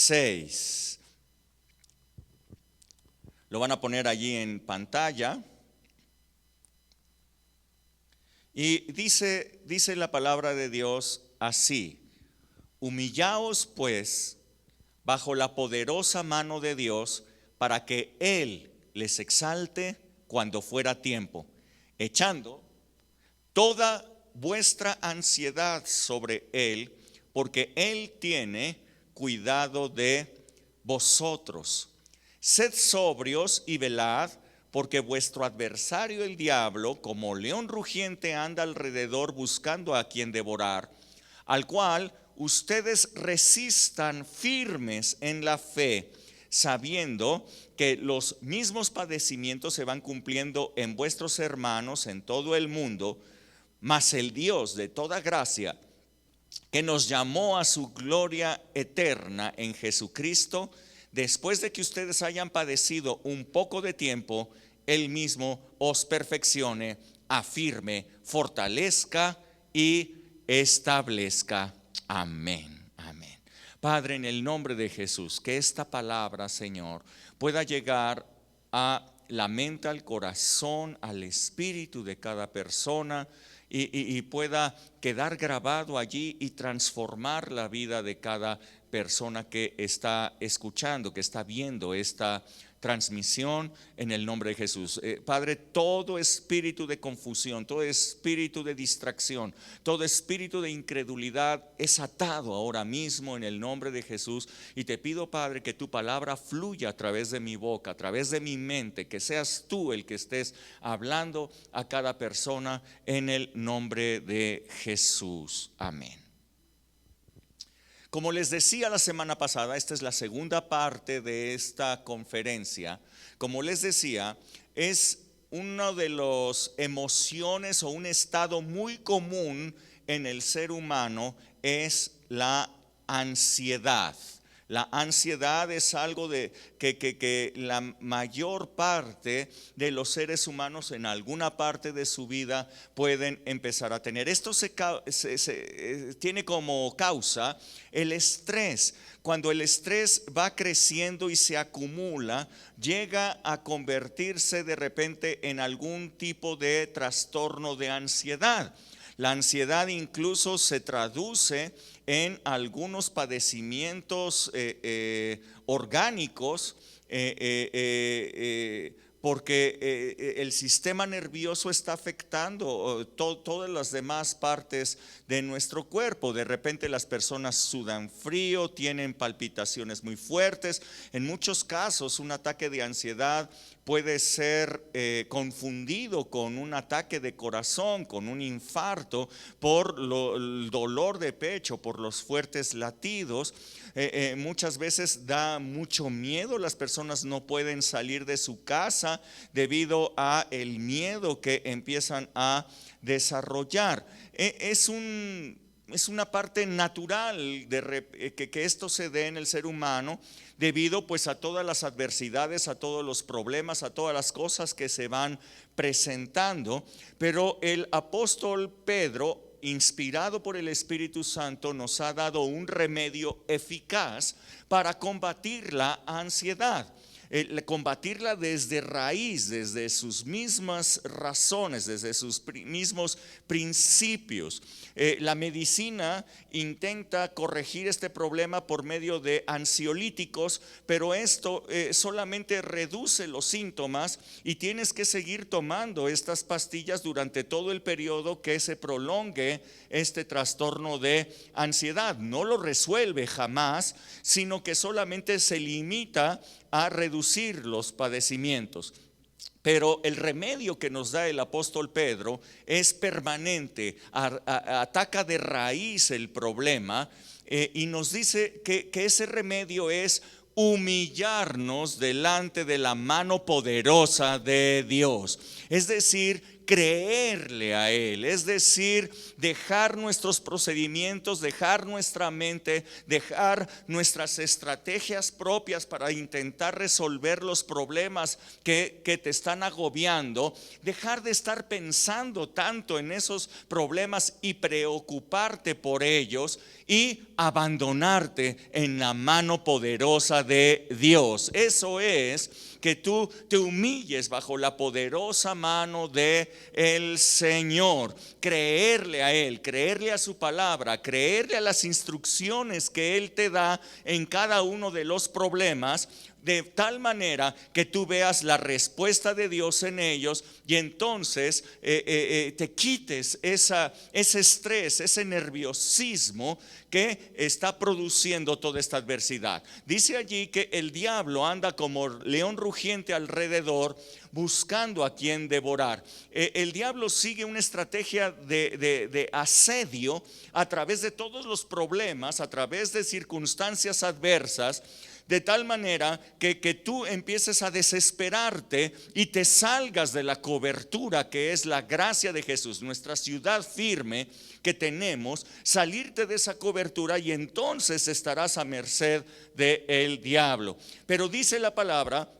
6. Lo van a poner allí en pantalla. Y dice la palabra de Dios así: humillaos pues bajo la poderosa mano de Dios, para que Él les exalte cuando fuera tiempo, echando toda vuestra ansiedad sobre Él, porque Él tiene cuidado de vosotros. Sed sobrios y velad, porque vuestro adversario el diablo, como león rugiente, anda alrededor buscando a quien devorar, al cual ustedes resistan firmes en la fe, sabiendo que los mismos padecimientos se van cumpliendo en vuestros hermanos en todo el mundo. Mas el Dios de toda gracia, que nos llamó a su gloria eterna en Jesucristo, después de que ustedes hayan padecido un poco de tiempo, Él mismo os perfeccione, afirme, fortalezca y establezca. Amén, amén. Padre, en el nombre de Jesús, que esta palabra, Señor, pueda llegar a la mente, al corazón, al espíritu de cada persona, y pueda quedar grabado allí y transformar la vida de cada persona que está escuchando, que está viendo esta transmisión, en el nombre de Jesús. Padre, todo espíritu de confusión, todo espíritu de distracción, todo espíritu de incredulidad es atado ahora mismo en el nombre de Jesús. Y te pido, Padre, que tu palabra fluya a través de mi boca, a través de mi mente, que seas tú el que estés hablando a cada persona en el nombre de Jesús. Amén. Como les decía la semana pasada, esta es la segunda parte de esta conferencia. Como les decía, es una de las emociones o un estado muy común en el ser humano, es la ansiedad. La ansiedad es algo que la mayor parte de los seres humanos en alguna parte de su vida pueden empezar a tener. Esto tiene como causa el estrés. Cuando el estrés va creciendo y se acumula, llega a convertirse de repente en algún tipo de trastorno de ansiedad. La ansiedad incluso se traduce en algunos padecimientos orgánicos, porque el sistema nervioso está afectando todas las demás partes de nuestro cuerpo. De repente las personas sudan frío, tienen palpitaciones muy fuertes. En muchos casos un ataque de ansiedad puede ser confundido con un ataque de corazón, con un infarto, por el dolor de pecho, por los fuertes latidos. Muchas veces da mucho miedo, las personas no pueden salir de su casa debido a el miedo que empiezan a desarrollar. Es una parte natural que esto se dé en el ser humano, debido pues a todas las adversidades, a todos los problemas, a todas las cosas que se van presentando. Pero el apóstol Pedro, inspirado por el Espíritu Santo, nos ha dado un remedio eficaz para combatir la ansiedad. Combatirla desde raíz, desde sus mismas razones, desde sus mismos principios. La medicina intenta corregir este problema por medio de ansiolíticos, pero esto solamente reduce los síntomas, y tienes que seguir tomando estas pastillas durante todo el periodo que se prolongue este trastorno de ansiedad. No lo resuelve jamás, sino que solamente se limita a reducir los padecimientos. Pero el remedio que nos da el apóstol Pedro es permanente, ataca de raíz el problema, y nos dice que ese remedio es humillarnos delante de la mano poderosa de Dios. Es decir, creerle a Él, es decir, dejar nuestros procedimientos, dejar nuestra mente, dejar nuestras estrategias propias para intentar resolver los problemas que te están agobiando, dejar de estar pensando tanto en esos problemas y preocuparte por ellos y abandonarte en la mano poderosa de Dios. Eso es, que tú te humilles bajo la poderosa mano de el Señor, creerle a Él, creerle a su palabra, creerle a las instrucciones que Él te da en cada uno de los problemas, de tal manera que tú veas la respuesta de Dios en ellos y entonces te quites ese estrés, ese nerviosismo que está produciendo toda esta adversidad. Dice allí que el diablo anda como león rugiente alrededor, buscando a quien devorar. El diablo sigue una estrategia de asedio a través de todos los problemas, a través de circunstancias adversas, de tal manera que tú empieces a desesperarte y te salgas de la cobertura que es la gracia de Jesús, nuestra ciudad firme que tenemos, salirte de esa cobertura y entonces estarás a merced del diablo. Pero dice la palabra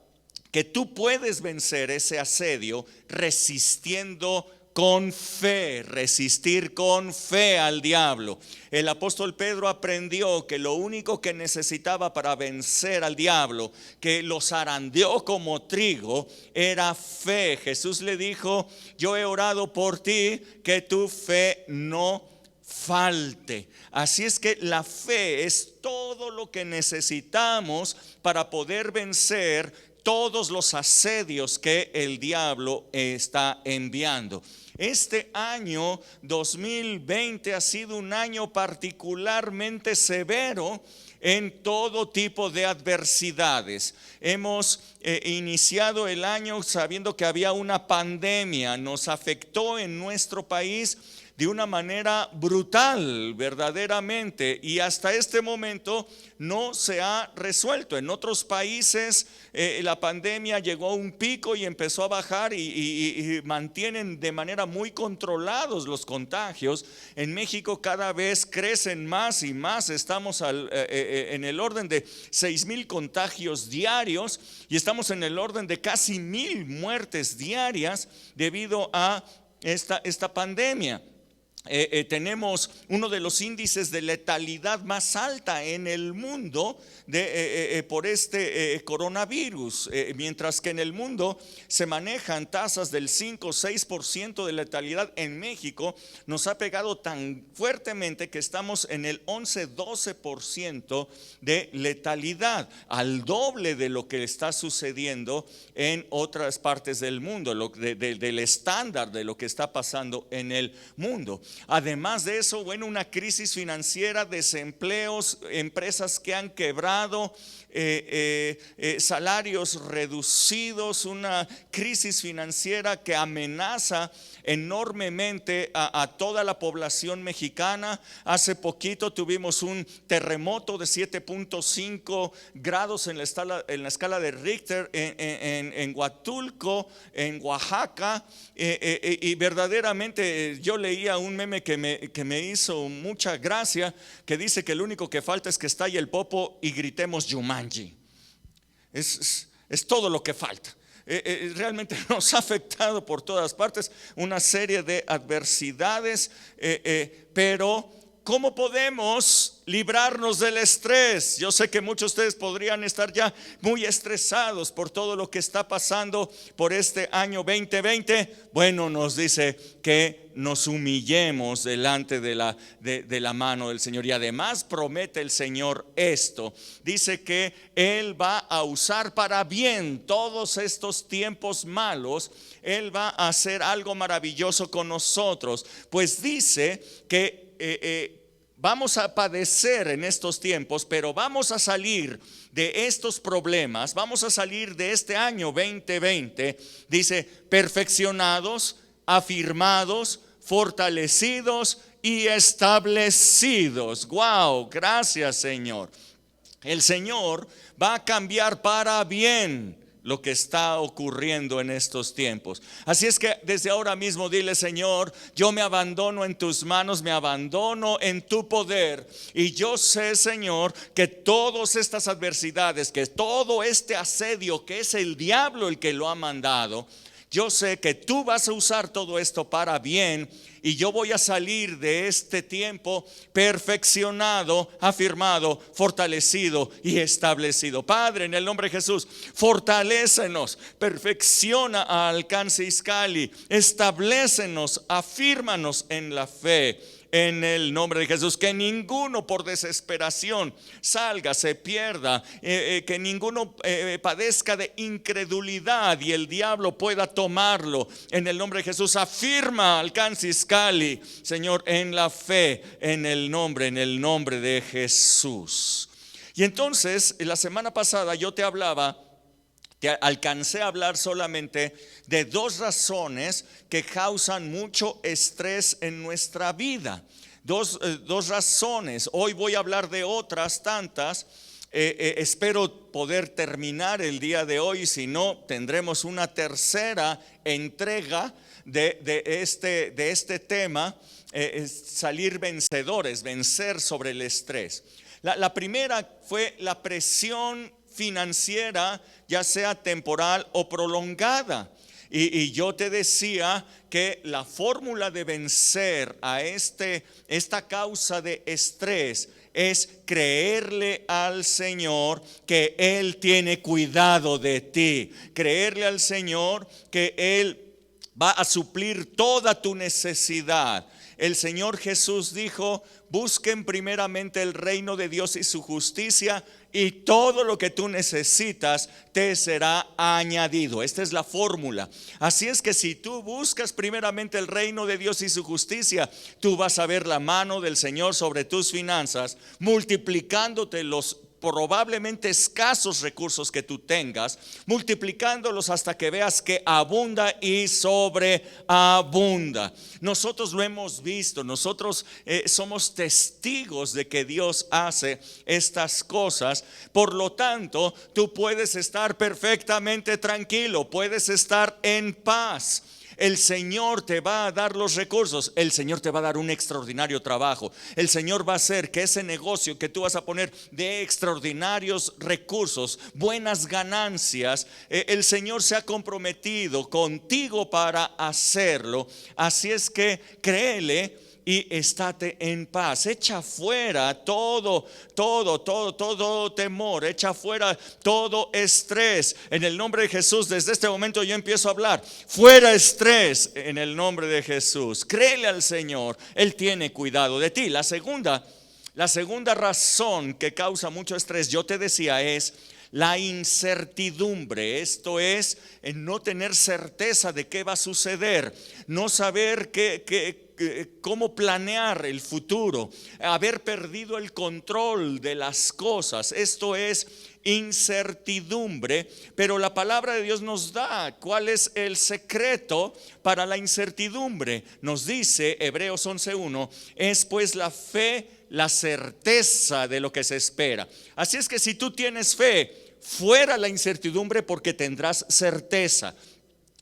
que tú puedes vencer ese asedio resistiendo con fe, resistir con fe al diablo. El apóstol Pedro aprendió que lo único que necesitaba para vencer al diablo, que lo zarandeó como trigo, era fe. Jesús le dijo: yo he orado por ti, que tu fe no falte. Así es que la fe es todo lo que necesitamos para poder vencer todos los asedios que el diablo está enviando. Este año 2020 ha sido un año particularmente severo en todo tipo de adversidades. Hemos iniciado el año sabiendo que había una pandemia, nos afectó en nuestro país de una manera brutal, verdaderamente, y hasta este momento no se ha resuelto. En otros países la pandemia llegó a un pico y empezó a bajar y mantienen de manera muy controlados los contagios. En México cada vez crecen más y más, estamos en el orden de 6,000 contagios diarios y estamos en el orden de casi 1,000 muertes diarias debido a esta pandemia. Tenemos uno de los índices de letalidad más alta en el mundo por este coronavirus, mientras que en el mundo se manejan tasas del 5 o 6% de letalidad. En México nos ha pegado tan fuertemente que estamos en el 11-12% de letalidad, al doble de lo que está sucediendo en otras partes del mundo, del estándar de lo que está pasando en el mundo. Además de eso, bueno, una crisis financiera, desempleos, empresas que han quebrado, salarios reducidos, una crisis financiera que amenaza enormemente a toda la población mexicana. Hace poquito tuvimos un terremoto de 7.5 grados en la escala de Richter en Huatulco, en Oaxaca, y verdaderamente yo leía un meme que me hizo mucha gracia, que dice que lo único que falta es que estalle el popo y gritemos Jumanji. Es todo lo que falta. Realmente nos ha afectado por todas partes una serie de adversidades, pero ¿cómo podemos librarnos del estrés? Yo sé que muchos de ustedes podrían estar ya muy estresados por todo lo que está pasando por este año 2020. Bueno, nos dice que nos humillemos delante de la mano del Señor. Y además promete el Señor esto. Dice que Él va a usar para bien todos estos tiempos malos. Él va a hacer algo maravilloso con nosotros. Pues dice que vamos a padecer en estos tiempos, pero vamos a salir de estos problemas, vamos a salir de este año 2020, dice, perfeccionados, afirmados, fortalecidos y establecidos. Wow, gracias Señor. El Señor va a cambiar para bien lo que está ocurriendo en estos tiempos. Así es que desde ahora mismo dile: Señor, yo me abandono en tus manos, me abandono en tu poder, y yo sé, Señor, que todas estas adversidades, que todo este asedio, que es el diablo el que lo ha mandado, yo sé que tú vas a usar todo esto para bien, y yo voy a salir de este tiempo perfeccionado, afirmado, fortalecido y establecido. Padre, en el nombre de Jesús, fortalécenos, perfecciona a Alcance Izcalli, establécenos, afírmanos en la fe. En el nombre de Jesús, que ninguno por desesperación salga, se pierda, que ninguno padezca de incredulidad y el diablo pueda tomarlo. En el nombre de Jesús, afirma Alcance Izcalli, Señor, en la fe, en el nombre de Jesús. Y entonces, la semana pasada yo te alcancé a hablar solamente de dos razones que causan mucho estrés en nuestra vida. Dos razones. Hoy voy a hablar de otras tantas. Espero poder terminar el día de hoy. Si no, tendremos una tercera entrega de este tema. Salir vencedores, vencer sobre el estrés. La primera fue la presión financiera, ya sea temporal o prolongada. Y yo te decía que la fórmula de vencer a esta causa de estrés es creerle al Señor que Él tiene cuidado de ti. Creerle al Señor que Él va a suplir toda tu necesidad. El Señor Jesús dijo: busquen primeramente el reino de Dios y su justicia, y todo lo que tú necesitas te será añadido. Esta es la fórmula. Así es que si tú buscas primeramente el reino de Dios y su justicia, tú vas a ver la mano del Señor sobre tus finanzas, multiplicándote los probablemente escasos recursos que tú tengas, multiplicándolos hasta que veas que abunda y sobreabunda. Nosotros lo hemos visto, nosotros somos testigos de que Dios hace estas cosas. Por lo tanto, tú puedes estar perfectamente tranquilo, puedes estar en paz. El Señor te va a dar los recursos, el Señor te va a dar un extraordinario trabajo, el Señor va a hacer que ese negocio que tú vas a poner de extraordinarios recursos, buenas ganancias, el Señor se ha comprometido contigo para hacerlo. Así es que créele y estate en paz. Echa fuera todo temor, echa fuera todo estrés. En el nombre de Jesús, desde este momento yo empiezo a hablar: fuera estrés en el nombre de Jesús. Créele al Señor, Él tiene cuidado de ti. La segunda razón que causa mucho estrés, yo te decía, es la incertidumbre. Esto es no tener certeza de qué va a suceder, no saber cómo planear el futuro, haber perdido el control de las cosas. Esto es incertidumbre, pero la palabra de Dios nos da cuál es el secreto para la incertidumbre. Nos dice Hebreos 11:1: es pues la fe la certeza de lo que se espera. Así es que si tú tienes fe, fuera la incertidumbre, porque tendrás certeza.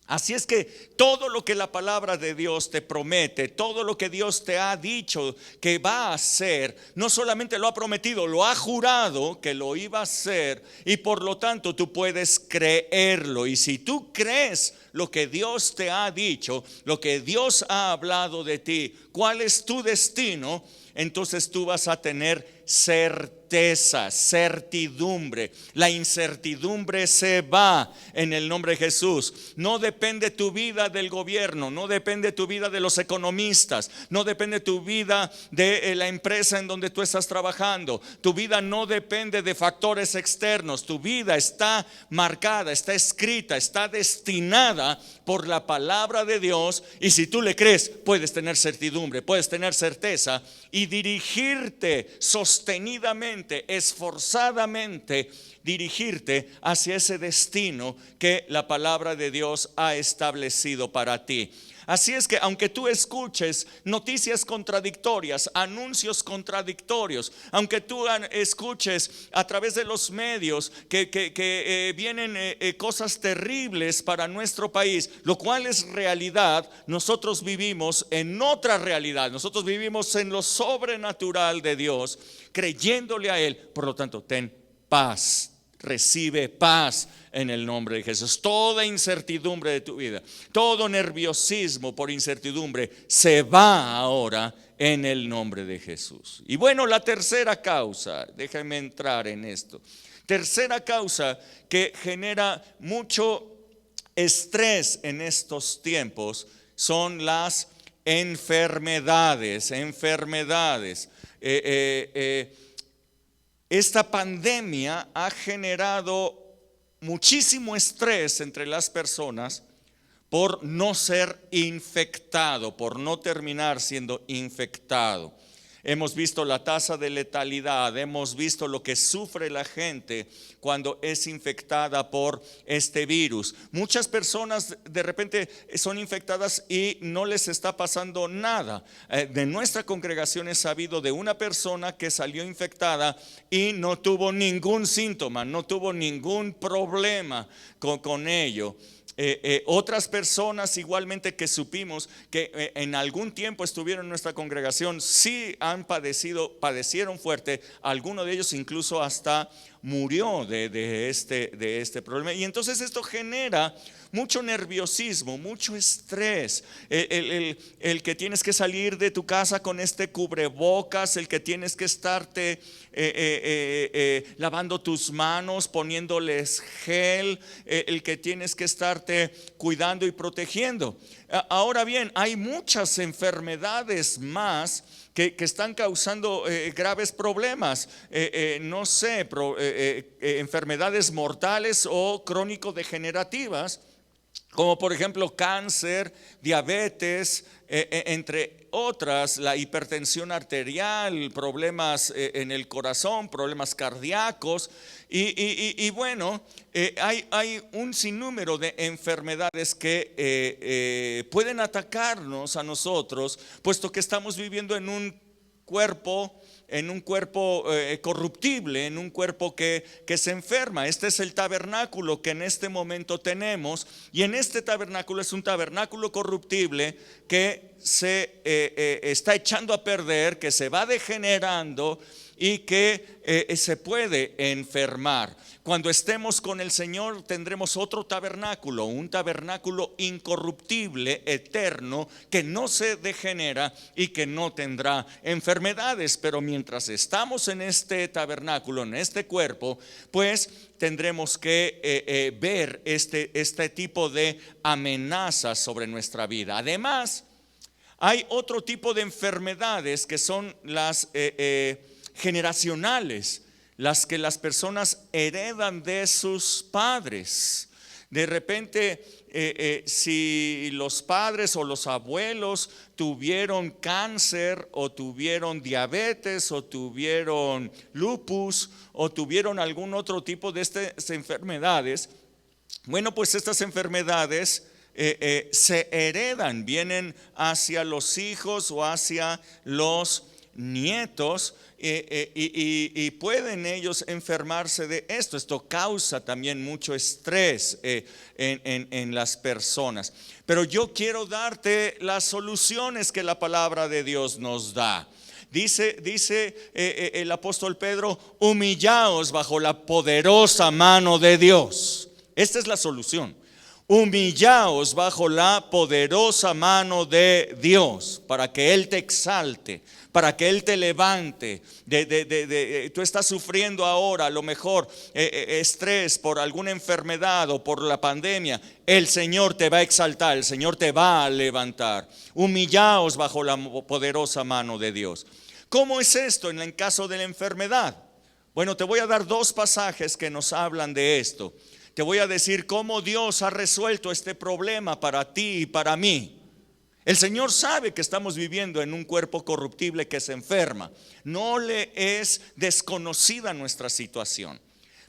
Así es que todo lo que la palabra de Dios te promete, todo lo que Dios te ha dicho que va a hacer, no solamente lo ha prometido, lo ha jurado que lo iba a hacer, y por lo tanto tú puedes creerlo. Y si tú crees lo que Dios te ha dicho, lo que Dios ha hablado de ti, cuál es tu destino, entonces tú vas a tener certeza, certidumbre. La incertidumbre se va en el nombre de Jesús. No depende tu vida del gobierno, no depende tu vida de los economistas, no depende tu vida de la empresa en donde tú estás trabajando. Tu vida no depende de factores externos. Tu vida está marcada, está escrita, está destinada por la palabra de Dios, y si tú le crees, puedes tener certidumbre, puedes tener certeza y dirigirte sostenidamente, esforzadamente, dirigirte hacia ese destino que la palabra de Dios ha establecido para ti. Así es que aunque tú escuches noticias contradictorias, anuncios contradictorios, aunque tú escuches a través de los medios que vienen cosas terribles para nuestro país, lo cual es realidad, nosotros vivimos en otra realidad. Nosotros vivimos en lo sobrenatural de Dios, creyéndole a Él. Por lo tanto, ten paz. Recibe paz en el nombre de Jesús. Toda incertidumbre de tu vida, todo nerviosismo por incertidumbre se va ahora en el nombre de Jesús. Y bueno, la tercera causa, déjame entrar en esto. Tercera causa que genera mucho estrés en estos tiempos son las enfermedades. Esta pandemia ha generado muchísimo estrés entre las personas por no ser infectado, por no terminar siendo infectado. Hemos visto la tasa de letalidad, hemos visto lo que sufre la gente cuando es infectada por este virus. Muchas personas de repente son infectadas y no les está pasando nada. De nuestra congregación he sabido de una persona que salió infectada y no tuvo ningún síntoma, no tuvo ningún problema con ello. Otras personas igualmente que supimos que en algún tiempo estuvieron en nuestra congregación, sí han padecieron fuerte. Alguno de ellos incluso hasta murió de este problema. Y entonces esto genera mucho nerviosismo, mucho estrés. El que tienes que salir de tu casa con este cubrebocas, el que tienes que estarte lavando tus manos, poniéndoles gel, el que tienes que estarte cuidando y protegiendo. Ahora bien, hay muchas enfermedades más que están causando graves problemas, no sé, enfermedades mortales o crónico-degenerativas, como por ejemplo cáncer, diabetes, entre otras, la hipertensión arterial, problemas en el corazón, problemas cardíacos y bueno, hay un sinnúmero de enfermedades que pueden atacarnos a nosotros, puesto que estamos viviendo en un cuerpo corruptible, en un cuerpo que se enferma. Este es el tabernáculo que en este momento tenemos, y en este tabernáculo es un tabernáculo corruptible que se está echando a perder, que se va degenerando y que se puede enfermar. Cuando estemos con el Señor tendremos otro tabernáculo, un tabernáculo incorruptible, eterno, que no se degenera y que no tendrá enfermedades. Pero mientras estamos en este tabernáculo, en este cuerpo, pues tendremos que ver este tipo de amenazas sobre nuestra vida. Además, hay otro tipo de enfermedades que son las generacionales, las que las personas heredan de sus padres. De repente, si los padres o los abuelos tuvieron cáncer o tuvieron diabetes o tuvieron lupus o tuvieron algún otro tipo de estas enfermedades, bueno, pues estas enfermedades se heredan, vienen hacia los hijos o hacia los nietos, y pueden ellos enfermarse de esto. Esto causa también mucho estrés en las personas. Pero yo quiero darte las soluciones que la palabra de Dios nos da. Dice el apóstol Pedro: humillaos bajo la poderosa mano de Dios. Esta es la solución. Humillaos bajo la poderosa mano de Dios, para que Él te exalte, para que Él te levante. Tú estás sufriendo ahora a lo mejor estrés por alguna enfermedad o por la pandemia. El Señor te va a exaltar, el Señor te va a levantar. Humillaos bajo la poderosa mano de Dios. ¿Cómo es esto en el caso de la enfermedad? Bueno, te voy a dar dos pasajes que nos hablan de esto. Te voy a decir cómo Dios ha resuelto este problema para ti y para mí. El Señor sabe que estamos viviendo en un cuerpo corruptible que se enferma. No le es desconocida nuestra situación.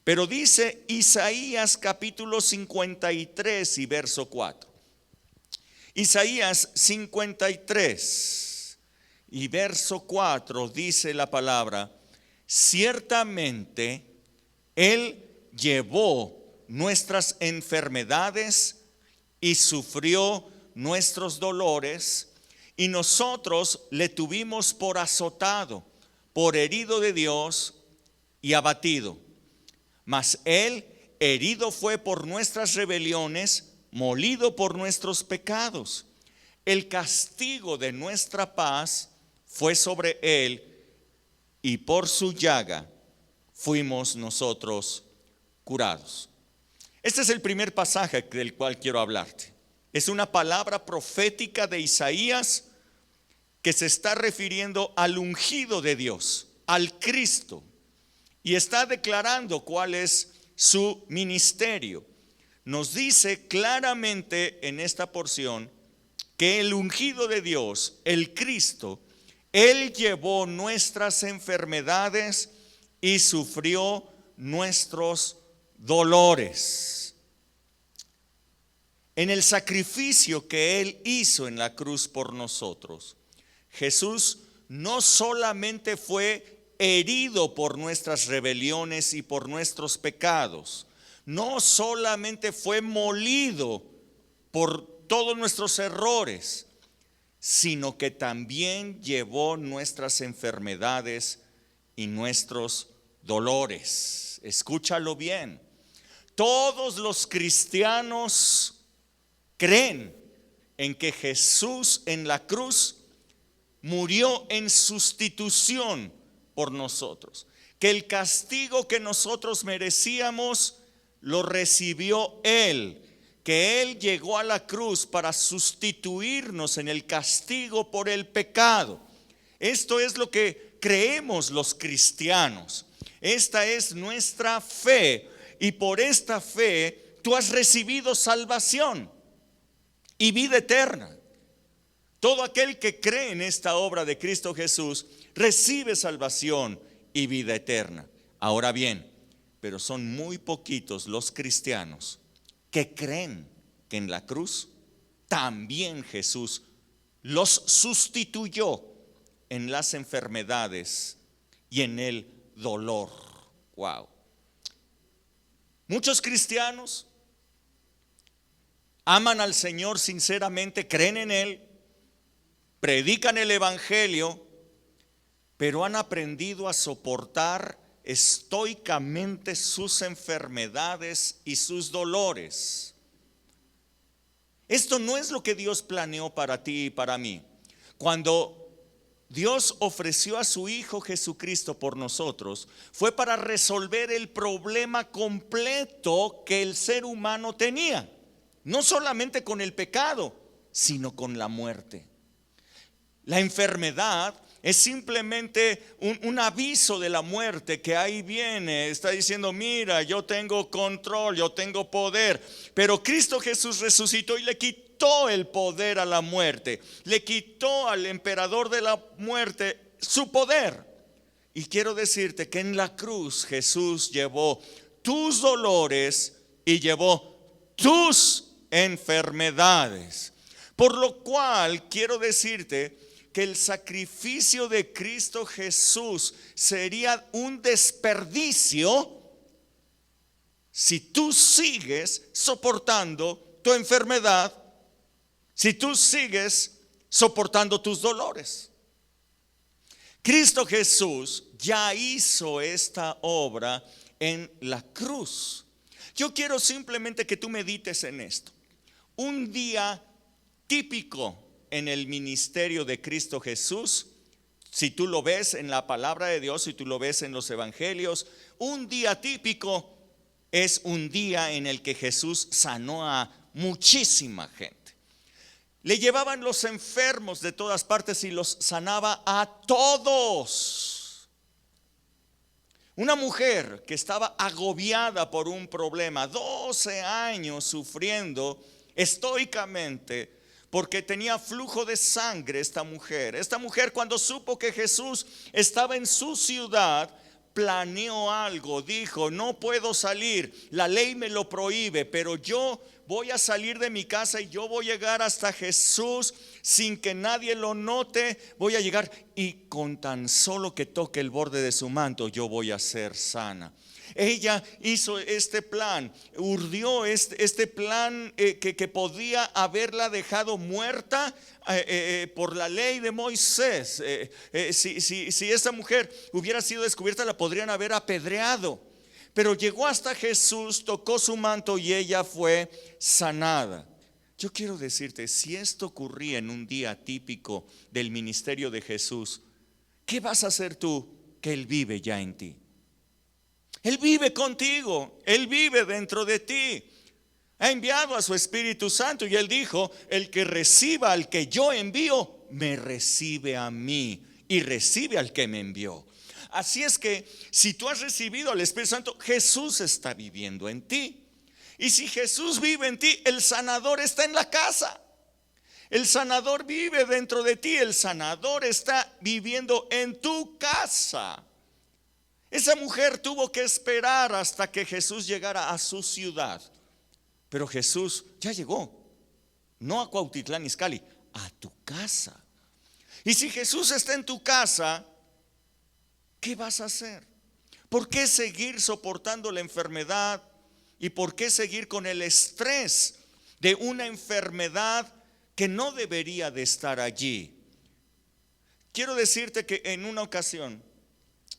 Pero dice Isaías capítulo 53 y verso 4. Isaías 53 y verso 4 dice la palabra: ciertamente Él llevó nuestras enfermedades y sufrió nuestros dolores, y nosotros le tuvimos por azotado, por herido de Dios y abatido. Mas Él herido fue por nuestras rebeliones, molido por nuestros pecados. El castigo de nuestra paz fue sobre Él, y por su llaga fuimos nosotros curados. Este es el primer pasaje del cual quiero hablarte. Es una palabra profética de Isaías que se está refiriendo al ungido de Dios, al Cristo, y está declarando cuál es su ministerio. Nos dice claramente en esta porción que el ungido de Dios, el Cristo, Él llevó nuestras enfermedades y sufrió nuestros dolores. En el sacrificio que Él hizo en la cruz por nosotros, Jesús no solamente fue herido por nuestras rebeliones y por nuestros pecados, no solamente fue molido por todos nuestros errores, sino que también llevó nuestras enfermedades y nuestros dolores. Escúchalo bien. Todos los cristianos creen en que Jesús en la cruz murió en sustitución por nosotros, que el castigo que nosotros merecíamos lo recibió Él, que Él llegó a la cruz para sustituirnos en el castigo por el pecado. Esto es lo que creemos los cristianos. Esta es nuestra fe, y por esta fe tú has recibido salvación y vida eterna. Todo aquel que cree en esta obra de Cristo Jesús recibe salvación y vida eterna. Ahora bien, pero son muy poquitos los cristianos que creen que en la cruz también Jesús los sustituyó en las enfermedades y en el dolor. Wow. Muchos cristianos aman al Señor sinceramente, creen en Él, predican el evangelio, pero han aprendido a soportar estoicamente sus enfermedades y sus dolores. Esto no es lo que Dios planeó para ti y para mí. Cuando Dios ofreció a su Hijo Jesucristo por nosotros, fue para resolver el problema completo que el ser humano tenía, no solamente con el pecado, sino con la muerte. La enfermedad es simplemente un aviso de la muerte que ahí viene. Está diciendo: mira, yo tengo control, yo tengo poder. Pero Cristo Jesús resucitó y le quitó el poder a la muerte. Le quitó al emperador de la muerte su poder. Y quiero decirte que en la cruz Jesús llevó tus dolores y llevó tus enfermedades. Por lo cual quiero decirte que el sacrificio de Cristo Jesús sería un desperdicio si tú sigues soportando tu enfermedad, si tú sigues soportando tus dolores. Cristo Jesús ya hizo esta obra en la cruz. Yo quiero simplemente que tú medites en esto. Un día típico en el ministerio de Cristo Jesús, si tú lo ves en la palabra de Dios, si tú lo ves en los evangelios, un día típico es un día en el que Jesús sanó a muchísima gente. Le llevaban los enfermos de todas partes y los sanaba a todos. Una mujer que estaba agobiada por un problema, 12 años sufriendo estoicamente, porque tenía flujo de sangre esta mujer. Esta mujer, cuando supo que Jesús estaba en su ciudad, planeó algo, dijo: no puedo salir, la ley me lo prohíbe, pero yo voy a salir de mi casa y yo voy a llegar hasta Jesús sin que nadie lo note. Voy a llegar y con tan solo que toque el borde de su manto yo voy a ser sana. Ella hizo este plan, urdió este plan que podía haberla dejado muerta por la ley de Moisés. Si esta mujer hubiera sido descubierta, la podrían haber apedreado. Pero llegó hasta Jesús, tocó su manto y ella fue sanada. Yo quiero decirte, si esto ocurría en un día típico del ministerio de Jesús, ¿qué vas a hacer tú que Él vive ya en ti? Él vive contigo, Él vive dentro de ti. Ha enviado a su Espíritu Santo y Él dijo: el que reciba al que yo envío, me recibe a mí y recibe al que me envió. Así es que si tú has recibido al Espíritu Santo, Jesús está viviendo en ti. Y si Jesús vive en ti, el sanador está en la casa. El sanador vive dentro de ti, el sanador está viviendo en tu casa. Esa mujer tuvo que esperar hasta que Jesús llegara a su ciudad. Pero Jesús ya llegó, no a Cuautitlán Izcalli, a tu casa. Y si Jesús está en tu casa, ¿qué vas a hacer? ¿Por qué seguir soportando la enfermedad? ¿Y por qué seguir con el estrés de una enfermedad que no debería de estar allí? Quiero decirte que en una ocasión,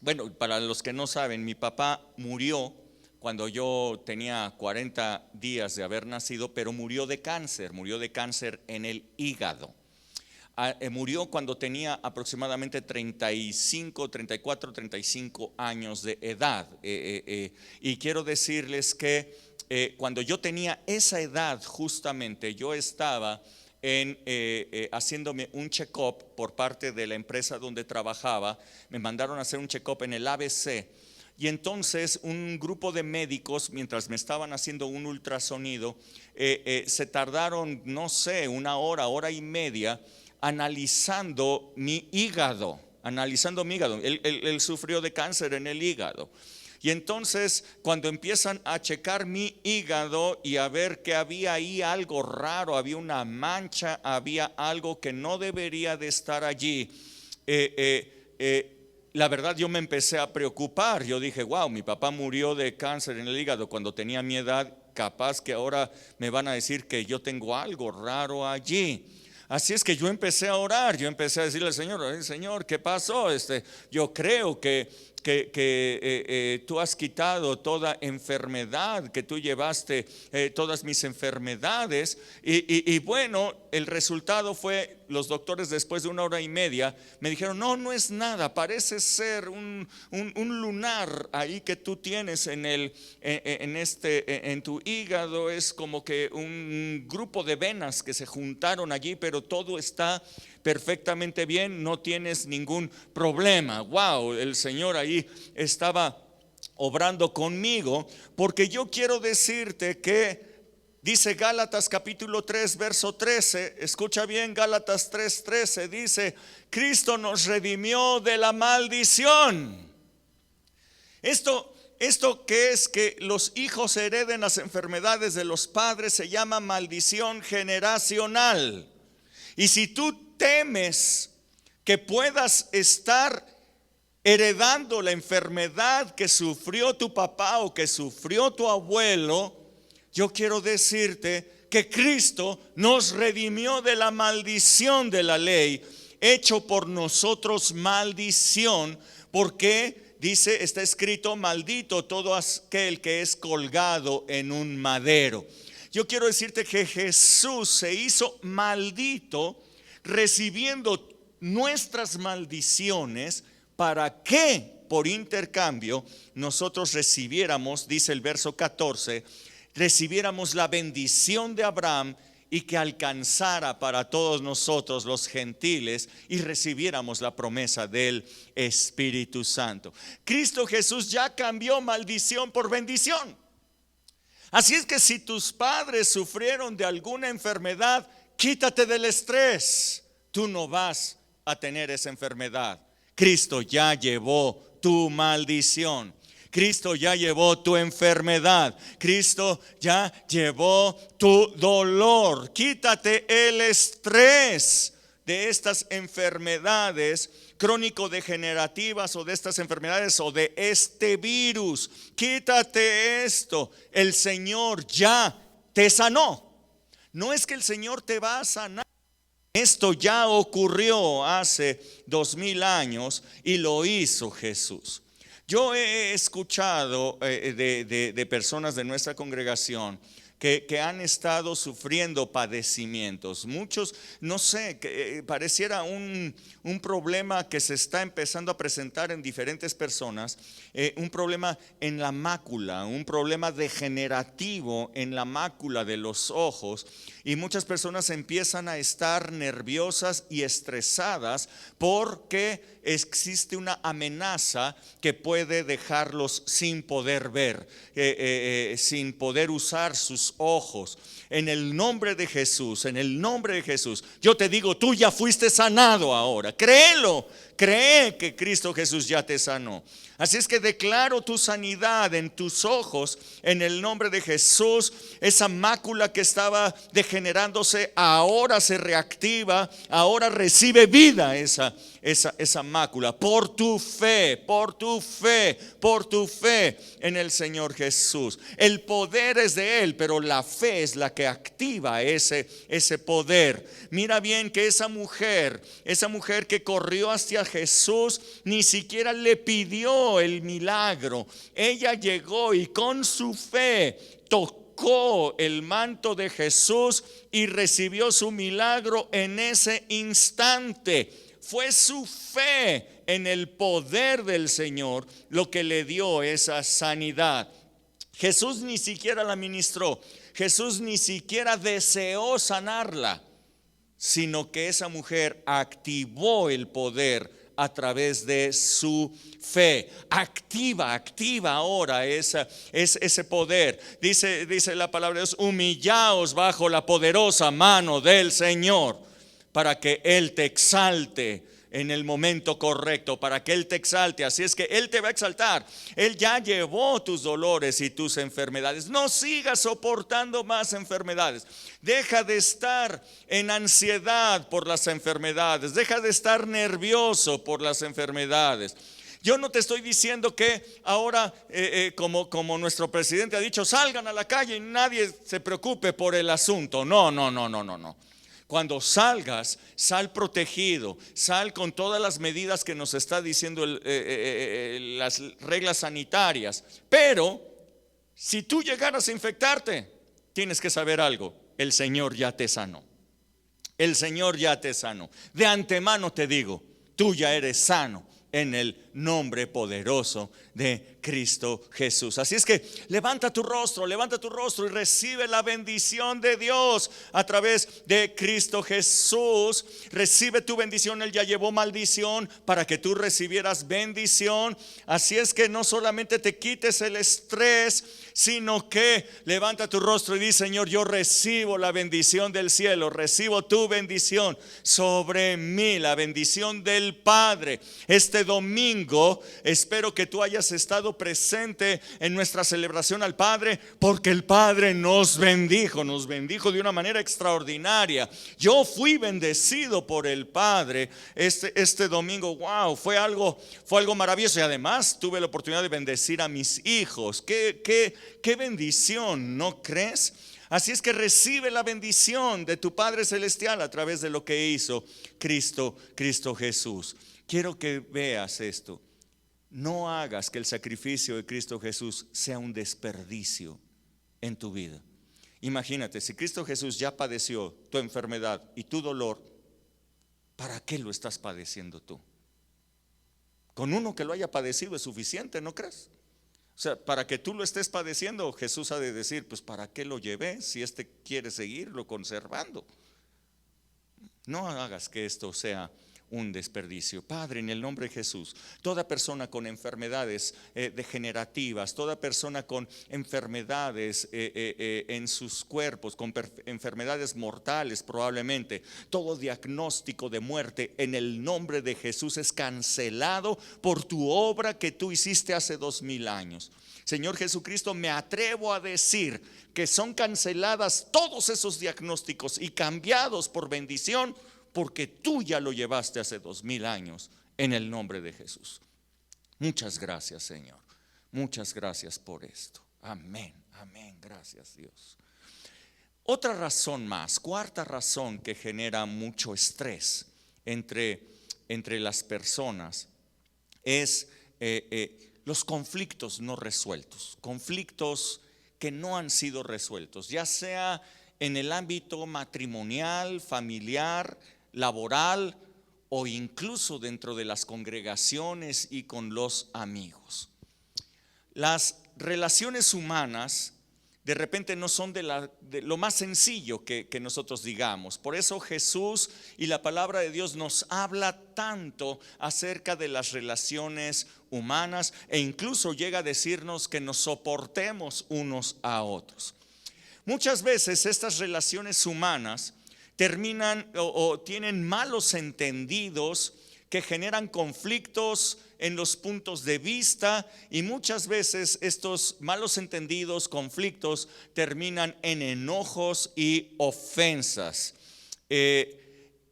bueno, para los que no saben, mi papá murió cuando yo tenía 40 días de haber nacido, pero murió de cáncer en el hígado. Murió cuando tenía aproximadamente 34, 35 años de edad. Y quiero decirles que cuando yo tenía esa edad, justamente yo estaba haciéndome un check-up por parte de la empresa donde trabajaba. Me mandaron a hacer un check-up en el ABC. Y entonces un grupo de médicos, mientras me estaban haciendo un ultrasonido, se tardaron, no sé, una hora y media analizando mi hígado. Él sufrió de cáncer en el hígado. Y entonces cuando empiezan a checar mi hígado y a ver que había ahí algo raro, había una mancha, había algo que no debería de estar allí, la verdad yo me empecé a preocupar. Yo dije: wow, mi papá murió de cáncer en el hígado cuando tenía mi edad, capaz que ahora me van a decir que yo tengo algo raro allí. Así es que yo empecé a orar, yo empecé a decirle al Señor: Señor, ¿qué pasó? Yo creo que tú has quitado toda enfermedad, que tú llevaste todas mis enfermedades. Y bueno, el resultado fue, los doctores después de una hora y media me dijeron: no es nada, parece ser un lunar ahí que tú tienes en tu hígado. Es como que un grupo de venas que se juntaron allí, pero todo está perfectamente bien, no tienes ningún problema. Wow, el Señor ahí estaba obrando conmigo, porque yo quiero decirte que dice Gálatas capítulo 3 verso 13, escucha bien, Gálatas 3:13 dice: Cristo nos redimió de la maldición. Esto que es que los hijos hereden las enfermedades de los padres se llama maldición generacional. Y si tú temes que puedas estar heredando la enfermedad que sufrió tu papá o que sufrió tu abuelo, yo quiero decirte que Cristo nos redimió de la maldición de la ley, hecho por nosotros maldición, porque dice, está escrito: maldito todo aquel que es colgado en un madero. Yo quiero decirte que Jesús se hizo maldito recibiendo nuestras maldiciones para que por intercambio nosotros recibiéramos, dice el verso 14, recibiéramos la bendición de Abraham y que alcanzara para todos nosotros los gentiles y recibiéramos la promesa del Espíritu Santo. Cristo Jesús ya cambió maldición por bendición. Así es que si tus padres sufrieron de alguna enfermedad, quítate del estrés. Tú no vas a tener esa enfermedad. Cristo ya llevó tu maldición. Cristo ya llevó tu enfermedad. Cristo ya llevó tu dolor. Quítate el estrés de estas enfermedades crónico-degenerativas o de estas enfermedades o de este virus. Quítate esto. El Señor ya te sanó. No es que el Señor te va a sanar. Esto ya ocurrió hace 2000 años y lo hizo Jesús. Yo he escuchado de personas de nuestra congregación que han estado sufriendo padecimientos. Muchos, no sé, que pareciera un problema que se está empezando a presentar en diferentes personas, un problema en la mácula, un problema degenerativo en la mácula de los ojos. Y muchas personas empiezan a estar nerviosas y estresadas porque existe una amenaza que puede dejarlos sin poder ver, sin poder usar sus ojos. En el nombre de Jesús, en el nombre de Jesús, yo te digo, tú ya fuiste sanado ahora. Créelo, cree que Cristo Jesús ya te sanó. Así es que declaro tu sanidad en tus ojos en el nombre de Jesús. Esa mácula que estaba degenerándose ahora se reactiva, ahora recibe vida esa mácula por tu fe, por tu fe, por tu fe en el Señor Jesús. El poder es de Él, pero la fe es la que activa ese poder. Mira bien que esa mujer que corrió hacia Jesús ni siquiera le pidió el milagro. Ella llegó y con su fe tocó el manto de Jesús y recibió su milagro en ese instante. Fue su fe en el poder del Señor lo que le dio esa sanidad. Jesús ni siquiera la ministró. Jesús ni siquiera deseó sanarla, sino que esa mujer activó el poder a través de su fe. Activa ahora ese poder. Dice la palabra de Dios: humillaos bajo la poderosa mano del Señor, para que Él te exalte en el momento correcto, para que Él te exalte. Así es que Él te va a exaltar. Él ya llevó tus dolores y tus enfermedades. No sigas soportando más enfermedades. Deja de estar en ansiedad por las enfermedades. Deja de estar nervioso por las enfermedades. Yo no te estoy diciendo que ahora, como nuestro presidente ha dicho, salgan a la calle y nadie se preocupe por el asunto. No. Cuando salgas, sal protegido, sal con todas las medidas que nos está diciendo las reglas sanitarias. Pero si tú llegaras a infectarte, tienes que saber algo: el Señor ya te sanó. El Señor ya te sanó. De antemano te digo, tú ya eres sano en el nombre poderoso de Cristo Jesús. Así es que levanta tu rostro y recibe la bendición de Dios a través de Cristo Jesús. Recibe tu bendición. Él ya llevó maldición para que tú recibieras bendición. Así es que no solamente te quites el estrés, sino que levanta tu rostro y di: Señor, yo recibo la bendición del cielo, recibo tu bendición sobre mí, la bendición del Padre. Este domingo espero que tú hayas estado presente en nuestra celebración al Padre, porque el Padre nos bendijo de una manera extraordinaria. Yo fui bendecido por el Padre este domingo. Wow, fue algo maravilloso. Y además tuve la oportunidad de bendecir a mis hijos. Qué bendición, ¿no crees? Así es que recibe la bendición de tu Padre Celestial a través de lo que hizo Cristo Jesús. Quiero que veas esto. No hagas que el sacrificio de Cristo Jesús sea un desperdicio en tu vida. Imagínate, si Cristo Jesús ya padeció tu enfermedad y tu dolor, ¿para qué lo estás padeciendo tú? Con uno que lo haya padecido es suficiente, ¿no crees? O sea, para que tú lo estés padeciendo, Jesús ha de decir: pues ¿para qué lo llevé si este quiere seguirlo conservando? No hagas que esto sea un desperdicio. Padre, en el nombre de Jesús, toda persona con enfermedades degenerativas, toda persona con enfermedades en sus cuerpos, con enfermedades mortales probablemente, todo diagnóstico de muerte en el nombre de Jesús es cancelado por tu obra que tú hiciste hace 2000 años. Señor Jesucristo, me atrevo a decir que son canceladas todos esos diagnósticos y cambiados por bendición, porque tú ya lo llevaste hace 2000 años en el nombre de Jesús. Muchas gracias, Señor. Muchas gracias por esto. Amén, amén. Gracias, Dios. Otra razón más, cuarta razón que genera mucho estrés entre las personas es los conflictos no resueltos, conflictos que no han sido resueltos, ya sea en el ámbito matrimonial, familiar, laboral o incluso dentro de las congregaciones y con los amigos. Las relaciones humanas de repente no son de lo más sencillo que nosotros digamos. Por eso Jesús y la palabra de Dios nos habla tanto acerca de las relaciones humanas e incluso llega a decirnos que nos soportemos unos a otros. Muchas veces estas relaciones humanas terminan o tienen malos entendidos que generan conflictos en los puntos de vista, y muchas veces estos malos entendidos, conflictos, terminan en enojos y ofensas.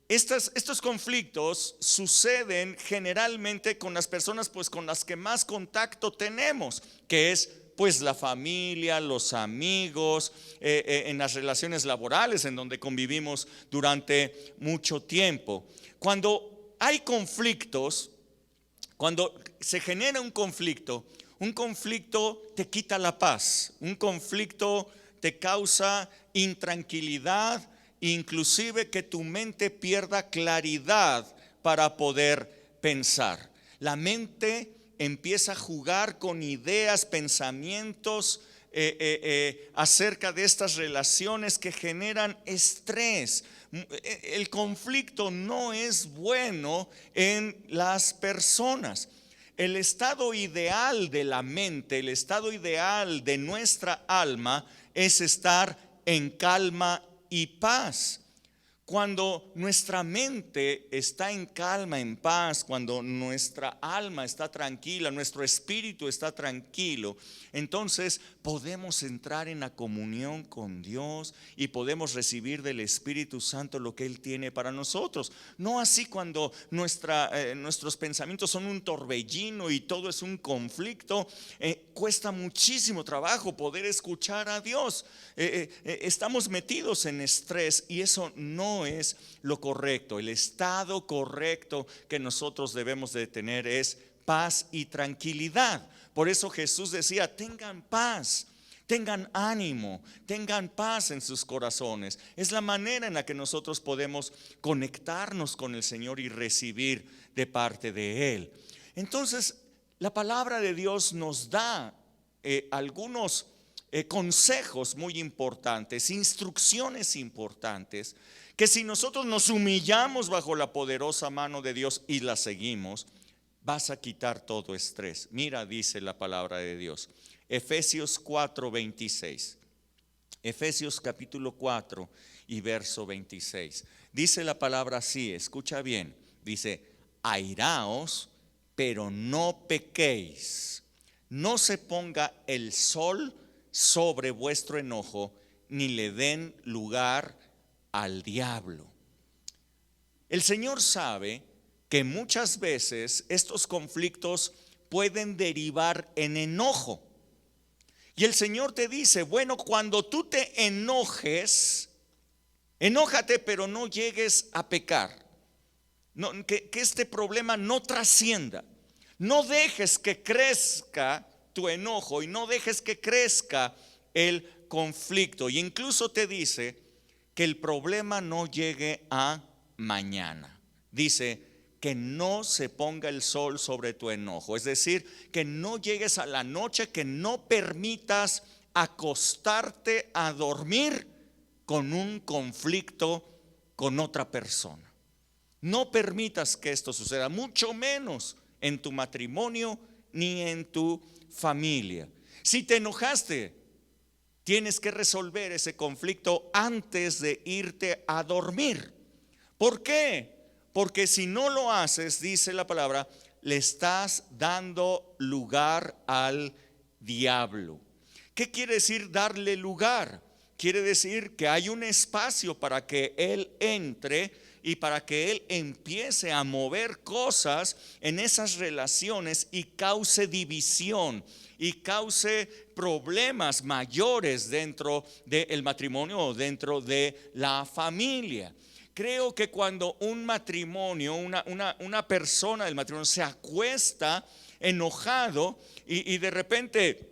Estos conflictos suceden generalmente con las personas pues con las que más contacto tenemos, que es pues la familia, los amigos, en las relaciones laborales en donde convivimos durante mucho tiempo. Cuando hay conflictos, cuando se genera un conflicto te quita la paz, un conflicto te causa intranquilidad, inclusive que tu mente pierda claridad para poder pensar. La mente empieza a jugar con ideas, pensamientos acerca de estas relaciones que generan estrés. El conflicto no es bueno en las personas. El estado ideal de la mente, el estado ideal de nuestra alma es estar en calma y paz. Cuando nuestra mente está en calma, en paz, cuando nuestra alma está tranquila, nuestro espíritu está tranquilo, entonces podemos entrar en la comunión con Dios y podemos recibir del Espíritu Santo lo que Él tiene para nosotros. No así cuando nuestros pensamientos son un torbellino y todo es un conflicto. Cuesta muchísimo trabajo poder escuchar a Dios. Estamos metidos en estrés y eso no es lo correcto. El estado correcto que nosotros debemos de tener es paz y tranquilidad. Por eso Jesús decía: tengan paz, tengan ánimo, tengan paz en sus corazones. Es la manera en la que nosotros podemos conectarnos con el Señor y recibir de parte de Él. Entonces, la palabra de Dios nos da algunos consejos muy importantes, instrucciones importantes, que si nosotros nos humillamos bajo la poderosa mano de Dios y la seguimos, vas a quitar todo estrés. Mira, dice la palabra de Dios, Efesios 4:26. Efesios capítulo 4 y verso 26. Dice la palabra así, escucha bien. Dice: airaos, pero no pequéis. No se ponga el sol sobre vuestro enojo, ni le den lugar al diablo. El Señor sabe que muchas veces estos conflictos pueden derivar en enojo. Y el Señor te dice: bueno, cuando tú te enojes, enójate, pero no llegues a pecar. No, que este problema no trascienda. No dejes que crezca tu enojo y no dejes que crezca el conflicto. Y incluso te dice que el problema no llegue a mañana. Dice que no se ponga el sol sobre tu enojo. Es decir, que no llegues a la noche, que no permitas acostarte a dormir con un conflicto con otra persona. No permitas que esto suceda, mucho menos en tu matrimonio ni en tu familia. Si te enojaste, tienes que resolver ese conflicto antes de irte a dormir. ¿Por qué? Porque si no lo haces, dice la palabra, le estás dando lugar al diablo. ¿Qué quiere decir darle lugar? Quiere decir que hay un espacio para que él entre y para que él empiece a mover cosas en esas relaciones y cause división y cause problemas mayores dentro del matrimonio o dentro de la familia. Creo que cuando un matrimonio, una persona del matrimonio se acuesta enojado y de repente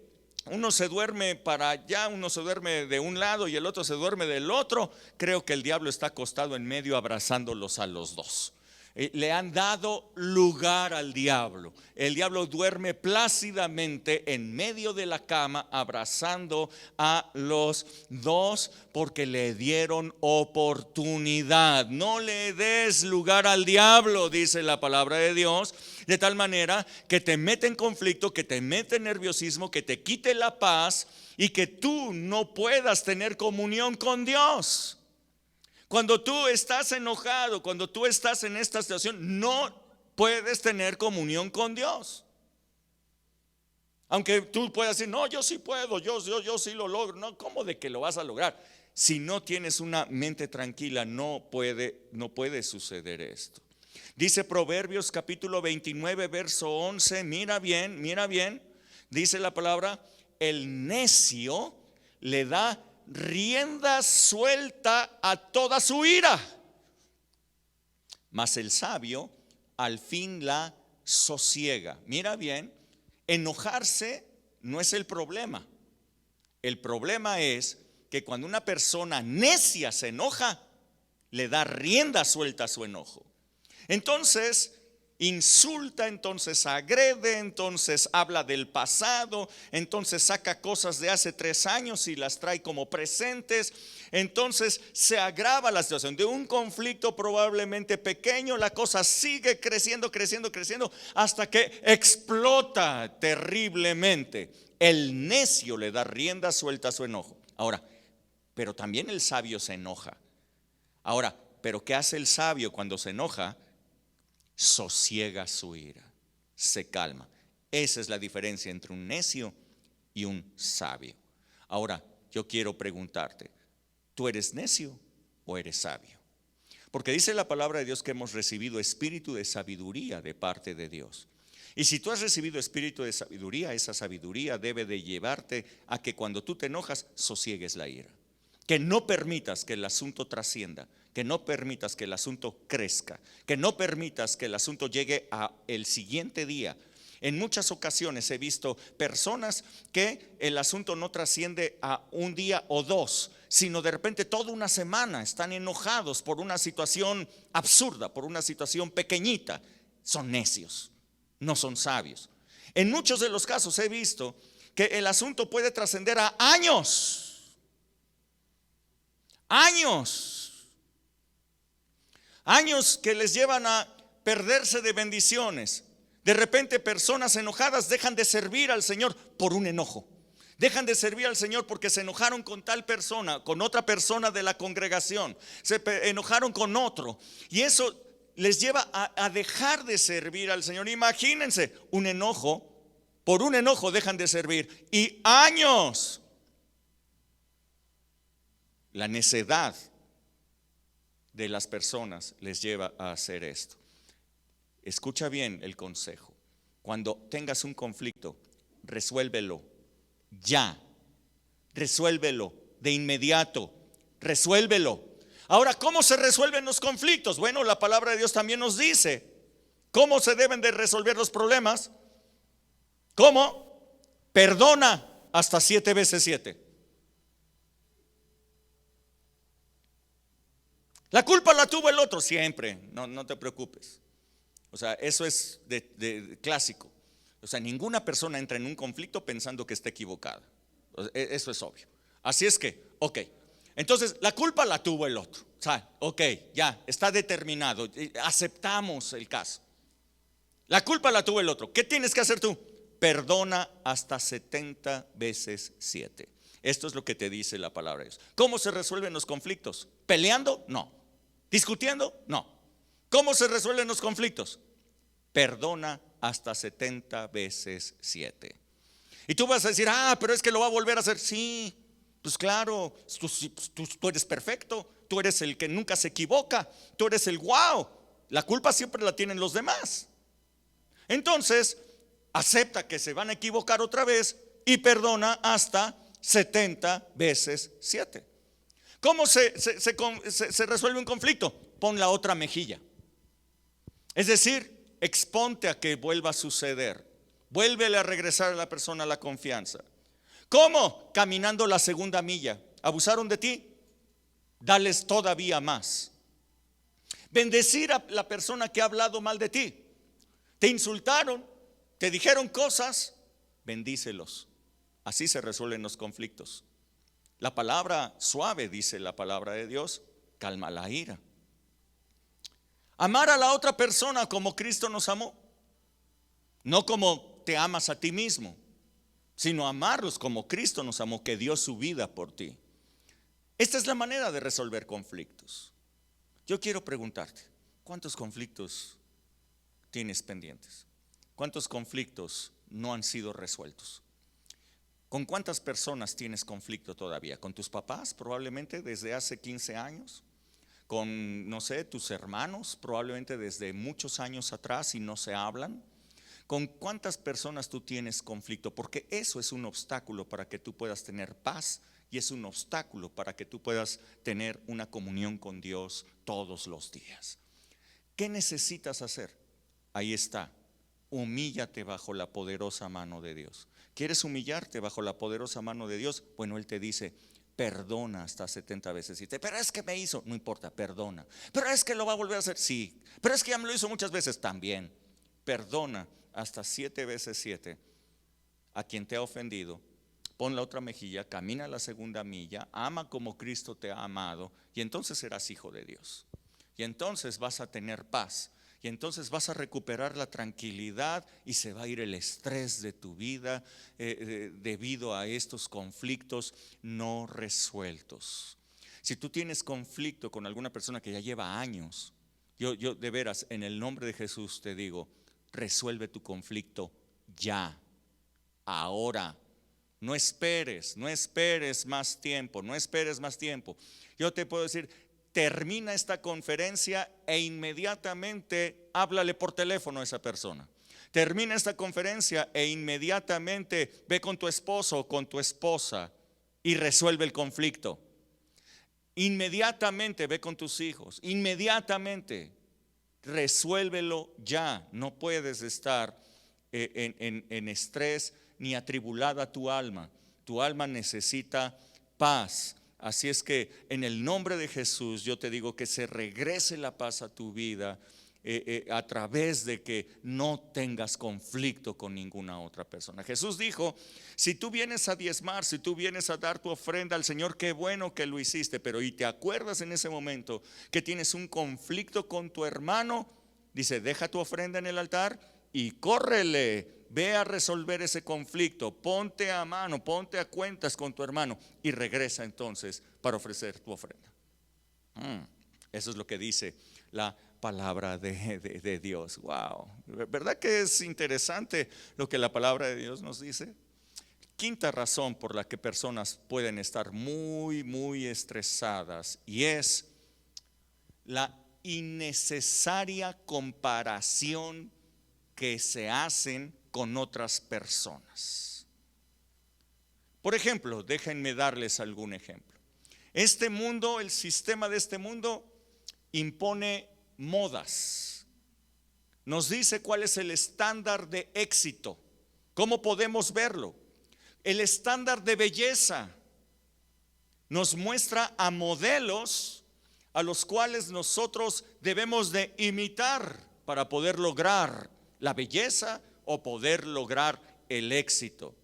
uno se duerme para allá, uno se duerme de un lado y el otro se duerme del otro, creo que el diablo está acostado en medio abrazándolos a los dos. Le han dado lugar al diablo. El diablo duerme plácidamente en medio de la cama abrazando a los dos porque le dieron oportunidad. No le des lugar al diablo, dice la palabra de Dios, de tal manera que te mete en conflicto, que te mete en nerviosismo, que te quite la paz y que tú no puedas tener comunión con Dios. Cuando tú estás enojado, cuando tú estás en esta situación, no puedes tener comunión con Dios. Aunque tú puedas decir, no, yo sí puedo, yo sí lo logro. No, ¿cómo de que lo vas a lograr? Si no tienes una mente tranquila, no puede suceder esto. Dice Proverbios capítulo 29, verso 11, mira bien, dice la palabra, el necio le da rienda suelta a toda su ira, mas el sabio al fin la sosiega. Mira bien, enojarse no es el problema. El problema es que cuando una persona necia se enoja, le da rienda suelta a su enojo. Entonces insulta, entonces agrede, entonces habla del pasado, entonces saca cosas de hace 3 años y las trae como presentes. Entonces se agrava la situación de un conflicto probablemente pequeño, la cosa sigue creciendo hasta que explota terriblemente. El necio le da rienda suelta a su enojo. Ahora, pero también el sabio se enoja. Ahora, pero ¿qué hace el sabio cuando se enoja? Sosiega su ira, se calma. Esa es la diferencia entre un necio y un sabio. Ahora, yo quiero preguntarte, ¿tú eres necio o eres sabio? Porque dice la palabra de Dios que hemos recibido espíritu de sabiduría de parte de Dios. Y si tú has recibido espíritu de sabiduría, esa sabiduría debe de llevarte a que cuando tú te enojas, sosiegues la ira. Que no permitas que el asunto trascienda, que no permitas que el asunto crezca, que no permitas que el asunto llegue a el siguiente día. En muchas ocasiones he visto personas que el asunto no trasciende a un día o 2, sino de repente toda una semana están enojados por una situación absurda, por una situación pequeñita. Son necios, no son sabios. En muchos de los casos he visto que el asunto puede trascender a años. Años que les llevan a perderse de bendiciones. De repente personas enojadas dejan de servir al Señor por un enojo. Dejan de servir al Señor porque se enojaron con tal persona, con otra persona de la congregación. Se enojaron con otro. Y eso les lleva a dejar de servir al Señor. Imagínense, un enojo, por un enojo dejan de servir. Y años. La necedad de las personas les lleva a hacer esto. Escucha bien el consejo. Cuando tengas un conflicto, resuélvelo ya. Resuélvelo de inmediato. Resuélvelo. Ahora, ¿cómo se resuelven los conflictos? Bueno, la palabra de Dios también nos dice cómo se deben de resolver los problemas. ¿Cómo? Perdona hasta 7 veces 7. La culpa la tuvo el otro siempre, no te preocupes. O sea, eso es de clásico. O sea, ninguna persona entra en un conflicto pensando que está equivocada. Eso es obvio. Así es que, ok. Entonces, la culpa la tuvo el otro. O sea, ok, ya, está determinado, aceptamos el caso. La culpa la tuvo el otro. ¿Qué tienes que hacer tú? Perdona hasta 70 veces 7. Esto es lo que te dice la palabra de Dios. ¿Cómo se resuelven los conflictos? ¿Peleando? No. ¿Discutiendo? No. ¿Cómo se resuelven los conflictos? Perdona hasta 70 veces 7. Y tú vas a decir, pero es que lo va a volver a hacer. Sí, pues claro, tú eres perfecto, tú eres el que nunca se equivoca, tú eres el wow. La culpa siempre la tienen los demás. Entonces, acepta que se van a equivocar otra vez y perdona hasta 70 veces 7. ¿Cómo se resuelve un conflicto? Pon la otra mejilla. Es decir, exponte a que vuelva a suceder. Vuélvele a regresar a la persona la confianza. ¿Cómo? Caminando la segunda milla. ¿Abusaron de ti? Dales todavía más. Bendecir a la persona que ha hablado mal de ti. Te insultaron, te dijeron cosas, bendícelos. Así se resuelven los conflictos. La palabra suave, dice la palabra de Dios, calma la ira. Amar a la otra persona como Cristo nos amó. No como te amas a ti mismo, sino amarlos como Cristo nos amó, que dio su vida por ti. Esta es la manera de resolver conflictos. Yo quiero preguntarte, ¿cuántos conflictos tienes pendientes? ¿Cuántos conflictos no han sido resueltos? ¿Con cuántas personas tienes conflicto todavía? ¿Con tus papás probablemente desde hace 15 años? ¿Con, no sé, tus hermanos probablemente desde muchos años atrás y no se hablan? ¿Con cuántas personas tú tienes conflicto? Porque eso es un obstáculo para que tú puedas tener paz y es un obstáculo para que tú puedas tener una comunión con Dios todos los días. ¿Qué necesitas hacer? Ahí está, humíllate bajo la poderosa mano de Dios. ¿Quieres humillarte bajo la poderosa mano de Dios? Bueno, Él te dice, perdona hasta 70 veces. Pero es que me hizo, no importa, perdona. Pero es que lo va a volver a hacer, sí. Pero es que ya me lo hizo muchas veces, también. Perdona hasta 7 veces 7 a quien te ha ofendido. Pon la otra mejilla, camina la segunda milla, ama como Cristo te ha amado y entonces serás hijo de Dios. Y entonces vas a tener paz. Y entonces vas a recuperar la tranquilidad y se va a ir el estrés de tu vida debido a estos conflictos no resueltos. Si tú tienes conflicto con alguna persona que ya lleva años, yo de veras, en el nombre de Jesús te digo, resuelve tu conflicto ya, ahora. No esperes más tiempo, no esperes más tiempo. Yo te puedo decir, termina esta conferencia e inmediatamente háblale por teléfono a esa persona. Termina esta conferencia e inmediatamente ve con tu esposo o con tu esposa y resuelve el conflicto. Inmediatamente ve con tus hijos, inmediatamente resuélvelo ya. No puedes estar en estrés ni atribulada tu alma. Tu alma necesita paz. Así es que en el nombre de Jesús yo te digo que se regrese la paz a tu vida a través de que no tengas conflicto con ninguna otra persona. Jesús dijo, si tú vienes a diezmar, si tú vienes a dar tu ofrenda al Señor, qué bueno que lo hiciste, pero y te acuerdas en ese momento que tienes un conflicto con tu hermano, dice, deja tu ofrenda en el altar y córrele. Ve a resolver ese conflicto, ponte a mano, ponte a cuentas con tu hermano y regresa entonces para ofrecer tu ofrenda. Eso es lo que dice la palabra de Dios. Wow, ¿verdad que es interesante lo que la palabra de Dios nos dice? Quinta razón por la que personas pueden estar muy estresadas y es la innecesaria comparación que se hacen con otras personas. Por ejemplo, déjenme darles algún ejemplo. Este mundo, el sistema de este mundo impone modas. Nos dice cuál es el estándar de éxito. ¿Cómo podemos verlo? El estándar de belleza nos muestra a modelos a los cuales nosotros debemos de imitar para poder lograr la belleza o poder lograr el éxito.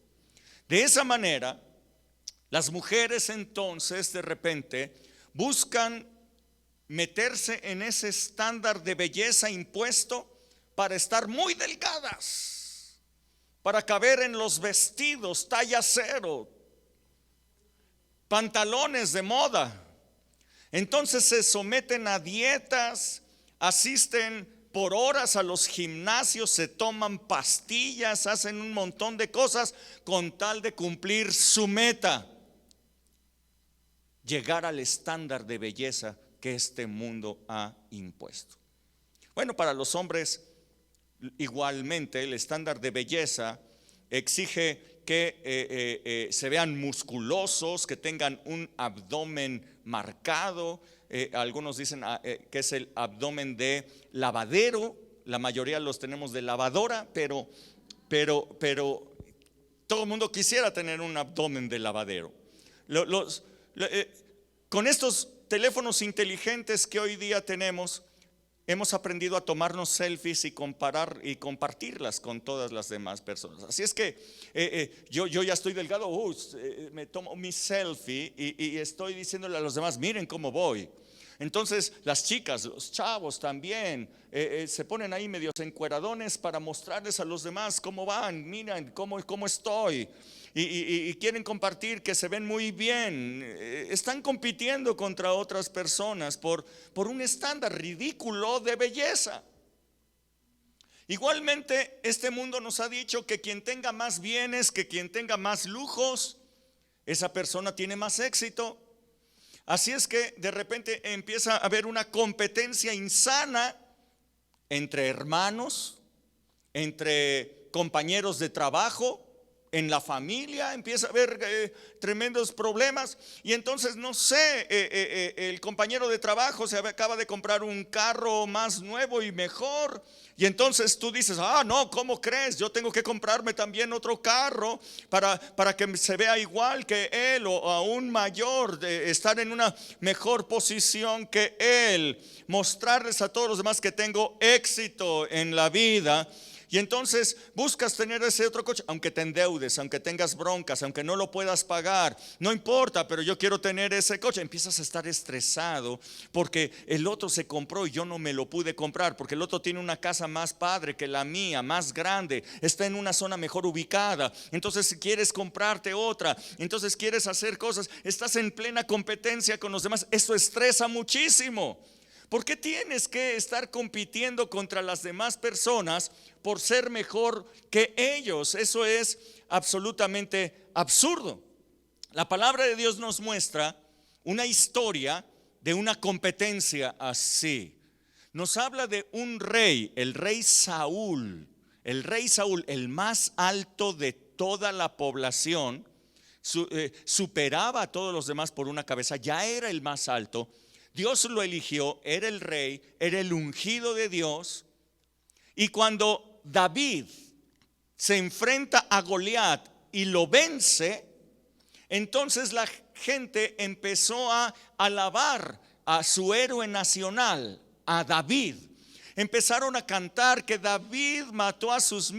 De esa manera, Las mujeres entonces de repente buscan meterse en ese estándar de belleza impuesto para estar muy delgadas, para caber en los vestidos talla cero, pantalones de moda. Entonces se someten a dietas, asisten por horas a los gimnasios, se toman pastillas, hacen un montón de cosas con tal de cumplir su meta: llegar al estándar de belleza que este mundo ha impuesto. Bueno, para los hombres igualmente el estándar de belleza exige que se vean musculosos, que tengan un abdomen marcado. Algunos dicen que es el abdomen de lavadero. La mayoría los tenemos de lavadora, pero todo el mundo quisiera tener un abdomen de lavadero. Con estos teléfonos inteligentes que hoy día tenemos, hemos aprendido a tomarnos selfies y compartirlas con todas las demás personas. Así es que yo ya estoy delgado, me tomo mi selfie y estoy diciéndole a los demás: miren cómo voy. Entonces las chicas, los chavos también se ponen ahí medios encueradones para mostrarles a los demás cómo van, miren cómo estoy. Y quieren compartir que se ven muy bien. Están compitiendo contra otras personas por un estándar ridículo de belleza. Igualmente, este mundo nos ha dicho que quien tenga más bienes, que quien tenga más lujos, esa persona tiene más éxito. Así es que de repente empieza a haber una competencia insana entre hermanos, entre compañeros de trabajo, en la familia. Empieza a haber tremendos problemas. Y entonces, no sé, el compañero de trabajo se acaba de comprar un carro más nuevo y mejor, y entonces tú dices: no, ¿cómo crees? Yo tengo que comprarme también otro carro para que se vea igual que él, o aún mayor, de estar en una mejor posición que él, mostrarles a todos los demás que tengo éxito en la vida. Y entonces buscas tener ese otro coche, aunque te endeudes, aunque tengas broncas, aunque no lo puedas pagar, no importa, pero yo quiero tener ese coche. Empiezas a estar estresado porque el otro se compró y yo no me lo pude comprar, porque el otro tiene una casa más padre que la mía, más grande, está en una zona mejor ubicada. Entonces quieres comprarte otra, entonces quieres hacer cosas, estás en plena competencia con los demás. Eso estresa muchísimo. ¿Por qué tienes que estar compitiendo contra las demás personas por ser mejor que ellos? Eso es absolutamente absurdo. La palabra de Dios nos muestra una historia de una competencia así. Nos habla de un rey, el rey Saúl. El rey Saúl, el más alto de toda la población, superaba a todos los demás por una cabeza, ya era el más alto. Dios lo eligió, era el rey, era el ungido de Dios. Y cuando David se enfrenta a Goliat y lo vence, entonces la gente empezó a alabar a su héroe nacional, a David. Empezaron a cantar que David mató a sus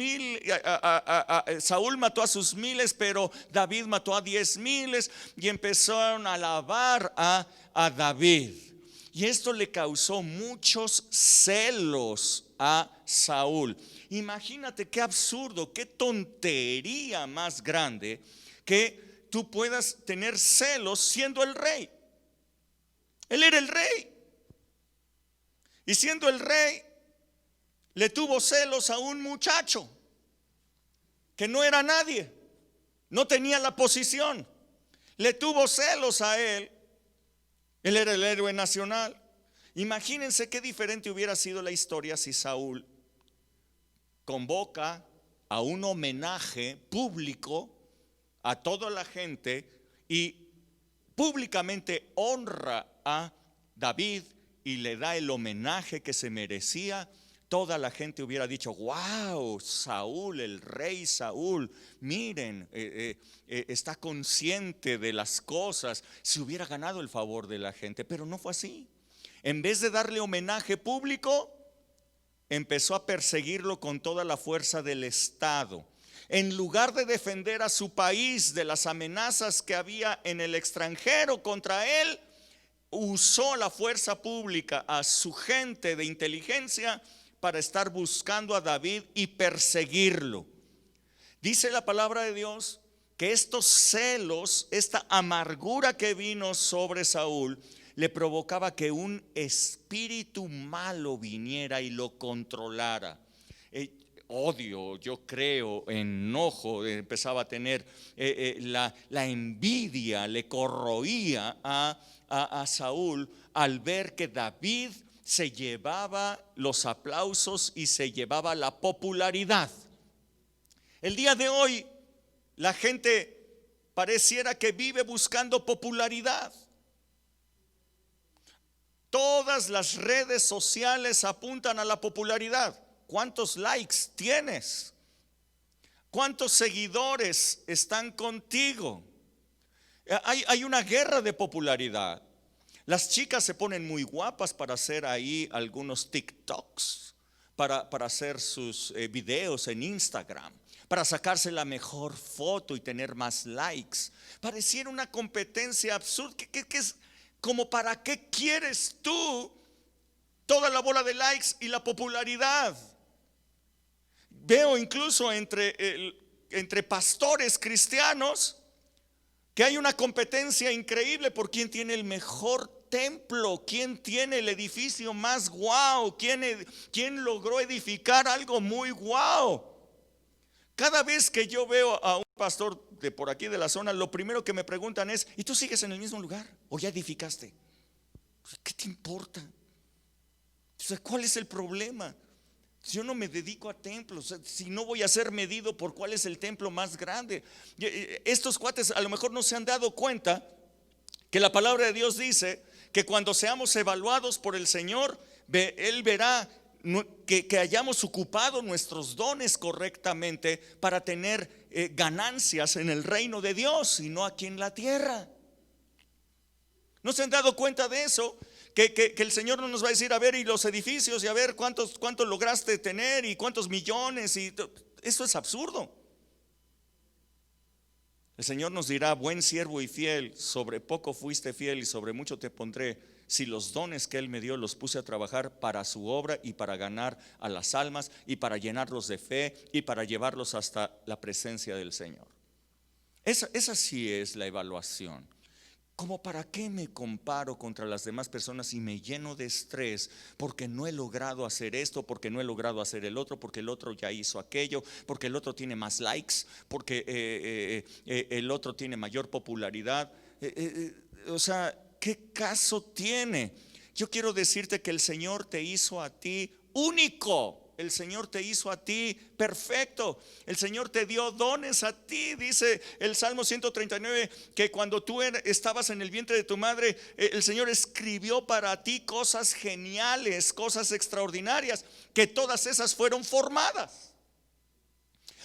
Saúl mató a sus miles, pero David mató a 10,000, y empezaron a alabar a David. Y esto le causó muchos celos a Saúl. Imagínate qué absurdo, qué tontería más grande que tú puedas tener celos siendo el rey. Él era el rey. Y siendo el rey, le tuvo celos a un muchacho que no era nadie, no tenía la posición. Le tuvo celos a él. Él era el héroe nacional. Imagínense qué diferente hubiera sido la historia si Saúl convoca a un homenaje público a toda la gente y públicamente honra a David y le da el homenaje que se merecía. Toda la gente hubiera dicho: wow, Saúl, el rey Saúl, miren, está consciente de las cosas. Se hubiera ganado el favor de la gente, pero no fue así. En vez de darle homenaje público, empezó a perseguirlo con toda la fuerza del Estado. En lugar de defender a su país de las amenazas que había en el extranjero contra él, usó la fuerza pública, a su gente de inteligencia, para estar buscando a David y perseguirlo. Dice la palabra de Dios que estos celos, esta amargura que vino sobre Saúl, le provocaba que un espíritu malo viniera y lo controlara. Odio, yo creo, enojo, empezaba a tener la envidia, le corroía a Saúl al ver que David se llevaba los aplausos y se llevaba la popularidad. El día de hoy la gente pareciera que vive buscando popularidad. Todas las redes sociales apuntan a la popularidad. ¿Cuántos likes tienes? ¿Cuántos seguidores están contigo? Hay una guerra de popularidad. Las chicas se ponen muy guapas para hacer ahí algunos TikToks, para hacer sus videos en Instagram, para sacarse la mejor foto y tener más likes. Pareciera una competencia absurda. ¿Qué es? Como, ¿para qué quieres tú toda la bola de likes y la popularidad? Veo incluso entre pastores cristianos que hay una competencia increíble por quién tiene el mejor templo, quién tiene el edificio más guau, quién logró edificar algo muy guau. Cada vez que yo veo a un pastor de por aquí de la zona, lo primero que me preguntan es: ¿y tú sigues en el mismo lugar o ya edificaste? ¿Qué te importa? O sea, ¿cuál es el problema? Yo no me dedico a templos, si no voy a ser medido por cuál es el templo más grande. Estos cuates a lo mejor no se han dado cuenta que la palabra de Dios dice que cuando seamos evaluados por el Señor, Él verá que hayamos ocupado nuestros dones correctamente para tener ganancias en el reino de Dios y no aquí en la tierra. ¿No se han dado cuenta de eso? Que el Señor no nos va a decir: a ver, y los edificios, y a ver cuántos lograste tener y cuántos millones. Eso es absurdo. El Señor nos dirá: buen siervo y fiel, sobre poco fuiste fiel y sobre mucho te pondré. Si los dones que Él me dio los puse a trabajar para su obra y para ganar a las almas y para llenarlos de fe y para llevarlos hasta la presencia del Señor. Esa sí es la evaluación. ¿Cómo para qué me comparo contra las demás personas y me lleno de estrés porque no he logrado hacer esto, porque no he logrado hacer el otro, porque el otro ya hizo aquello, porque el otro tiene más likes, porque el otro tiene mayor popularidad? O sea, ¿qué caso tiene? Yo quiero decirte que el Señor te hizo a ti único. El Señor te hizo a ti perfecto. El Señor te dio dones a ti. Dice el Salmo 139 que cuando tú estabas en el vientre de tu madre, el Señor escribió para ti cosas geniales, cosas extraordinarias, que todas esas fueron formadas.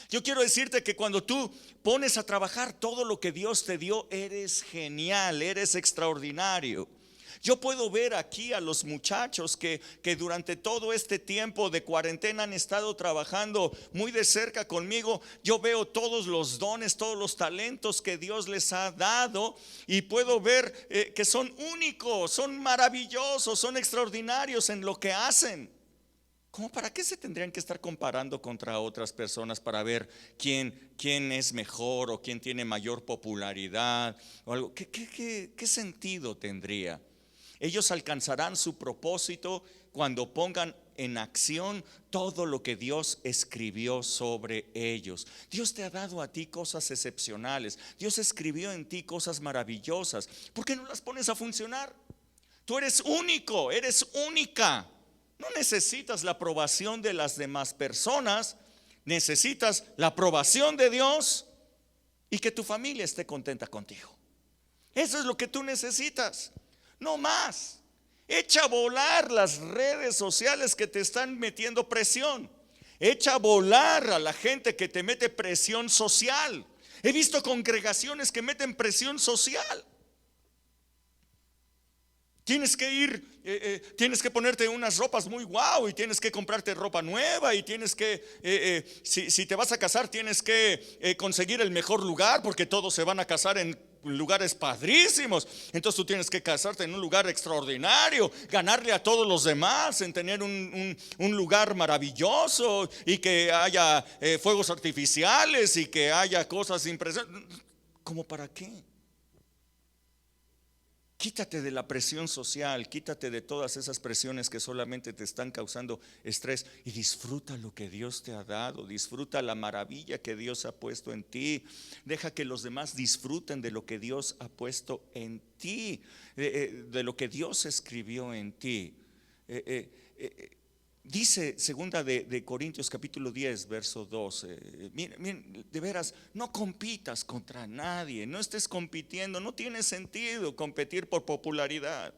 Yo quiero decirte que cuando tú pones a trabajar todo lo que Dios te dio, eres genial, eres extraordinario. Yo puedo ver aquí a los muchachos que durante todo este tiempo de cuarentena han estado trabajando muy de cerca conmigo. Yo veo todos los dones, todos los talentos que Dios les ha dado, y puedo ver que son únicos, son maravillosos, son extraordinarios en lo que hacen. ¿Cómo para qué se tendrían que estar comparando contra otras personas para ver quién es mejor o quién tiene mayor popularidad o algo? ¿Qué sentido tendría? Ellos alcanzarán su propósito cuando pongan en acción todo lo que Dios escribió sobre ellos. Dios te ha dado a ti cosas excepcionales. Dios escribió en ti cosas maravillosas. ¿Por qué no las pones a funcionar? Tú eres único, eres única. No necesitas la aprobación de las demás personas. Necesitas la aprobación de Dios y que tu familia esté contenta contigo. Eso es lo que tú necesitas. No más. Echa a volar las redes sociales que te están metiendo presión. Echa a volar a la gente que te mete presión social. He visto congregaciones que meten presión social. tienes que ir, tienes que ponerte unas ropas muy guau, y tienes que comprarte ropa nueva, y tienes que, si te vas a casar, tienes que conseguir el mejor lugar, porque todos se van a casar en lugares padrísimos. Entonces tú tienes que casarte en un lugar extraordinario, ganarle a todos los demás, en tener un lugar maravilloso, y que haya fuegos artificiales, y que haya cosas impresionantes. ¿Cómo para qué? Quítate de la presión social, quítate de todas esas presiones que solamente te están causando estrés, y disfruta lo que Dios te ha dado, disfruta la maravilla que Dios ha puesto en ti. Deja que los demás disfruten de lo que Dios ha puesto en ti, de lo que Dios escribió en ti. Dice segunda de Corintios capítulo 10 verso 12. Miren, de veras, no compitas contra nadie, no estés compitiendo, no tiene sentido competir por popularidad.